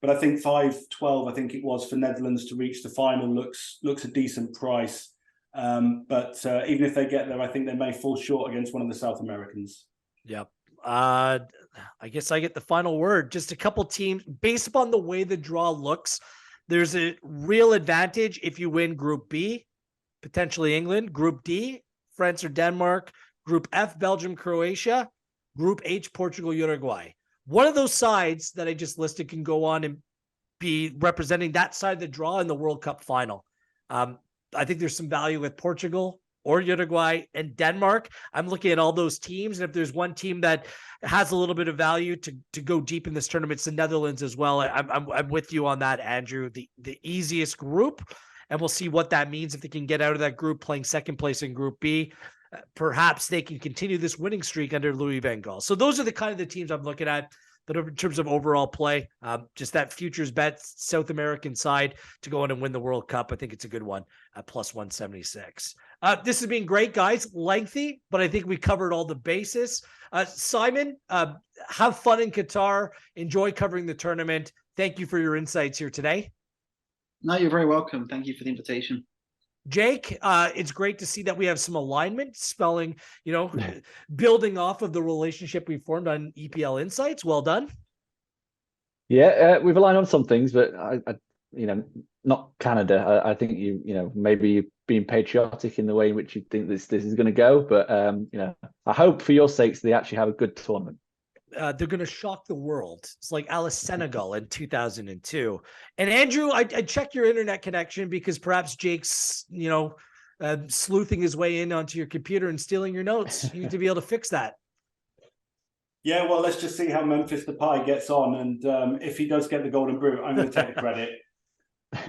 But I think 5-12, I think it was, for Netherlands to reach the final looks a decent price. But even if they get there, I think they may fall short against one of the South Americans. Yep. I guess I get the final word. Just a couple teams, based upon the way the draw looks, there's a real advantage if you win Group B, potentially England. Group D, France or Denmark. Group F, Belgium, Croatia. Group H, Portugal, Uruguay. One of those sides that I just listed can go on and be representing that side of the draw in the World Cup final. I think there's some value with Portugal or Uruguay and Denmark. I'm looking at all those teams, and if there's one team that has a little bit of value to go deep in this tournament, it's the Netherlands as well. I'm with you on that, Andrew. The easiest group, and we'll see what that means if they can get out of that group playing second place in Group B. Perhaps they can continue this winning streak under Louis van Gaal. So those are the kind of the teams I'm looking at. but in terms of overall play, just that futures bet South American side to go in and win the World Cup, I think it's a good one at plus 176. This has been great, guys. Lengthy, but I think we covered all the bases. Simon, have fun in Qatar. Enjoy covering the tournament. Thank you for your insights here today. No, you're very welcome. Thank you for the invitation. Jake, it's great to see that we have some alignment, building off of the relationship we formed on EPL Insights. Well done. Yeah, we've aligned on some things, but I not Canada. I think maybe you're being patriotic in the way in which you think this is going to go. But I hope for your sakes they actually have a good tournament. They're going to shock the world. It's like Alice Senegal in 2002. And Andrew, I check your internet connection because perhaps Jake's, sleuthing his way in onto your computer and stealing your notes. You need to be able to fix that. Yeah, well, let's just see how Memphis Depay gets on. And if he does get the golden boot, I'm going to take the credit.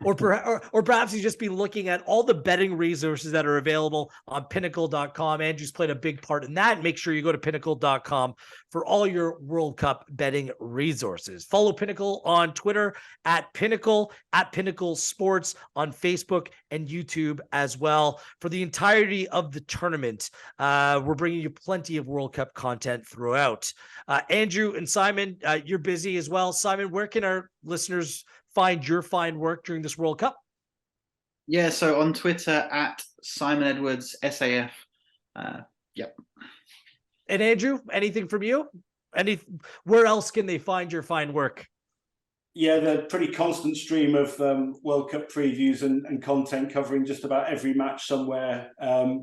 Or perhaps he's just been looking at all the betting resources that are available on Pinnacle.com. Andrew's played a big part in that. Make sure you go to Pinnacle.com for all your World Cup betting resources. Follow Pinnacle on Twitter at Pinnacle Sports on Facebook and YouTube as well. For the entirety of the tournament, we're bringing you plenty of World Cup content throughout. Andrew and Simon, you're busy as well. Simon, where can our listeners find your fine work during this World Cup? Yeah, so on Twitter at Simon Edwards SAF. Yep. And Andrew, anything from you? Where else can they find your fine work? Yeah, the pretty constant stream of World Cup previews and content covering just about every match somewhere.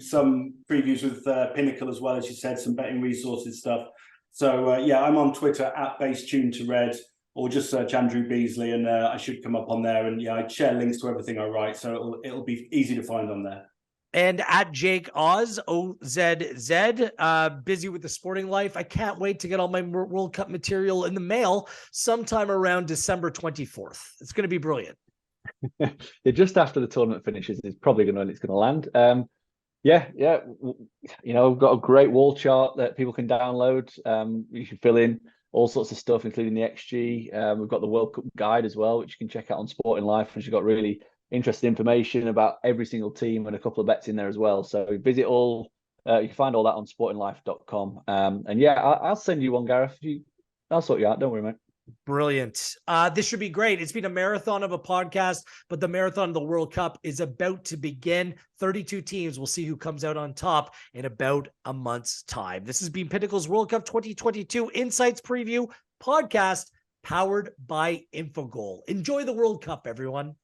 Some previews with Pinnacle as well, as you said, some betting resources stuff. So I'm on Twitter at BaseTuneToRed. Or just search Andrew Beasley and I should come up on there. And I share links to everything I write, so it'll be easy to find on there. And at Jake Oz, OZZ, busy with the sporting life. I can't wait to get all my World Cup material in the mail sometime around December 24th. It's going to be brilliant. Just after the tournament finishes, it's probably when it's going to land. We've got a great wall chart that people can download. You can fill in all sorts of stuff, including the XG. We've got the World Cup guide as well, which you can check out on Sporting Life, which has got really interesting information about every single team and a couple of bets in there as well. So visit all. You can find all that on sportinglife.com. I'll send you one, Gareth. I'll sort you out. Don't worry, mate. Brilliant. This should be great. It's been a marathon of a podcast, but the marathon of the World Cup is about to begin. 32 teams. We'll see who comes out on top in about a month's time. This has been Pinnacle's World Cup 2022 Insights Preview podcast powered by Infogol. Enjoy the World Cup, everyone.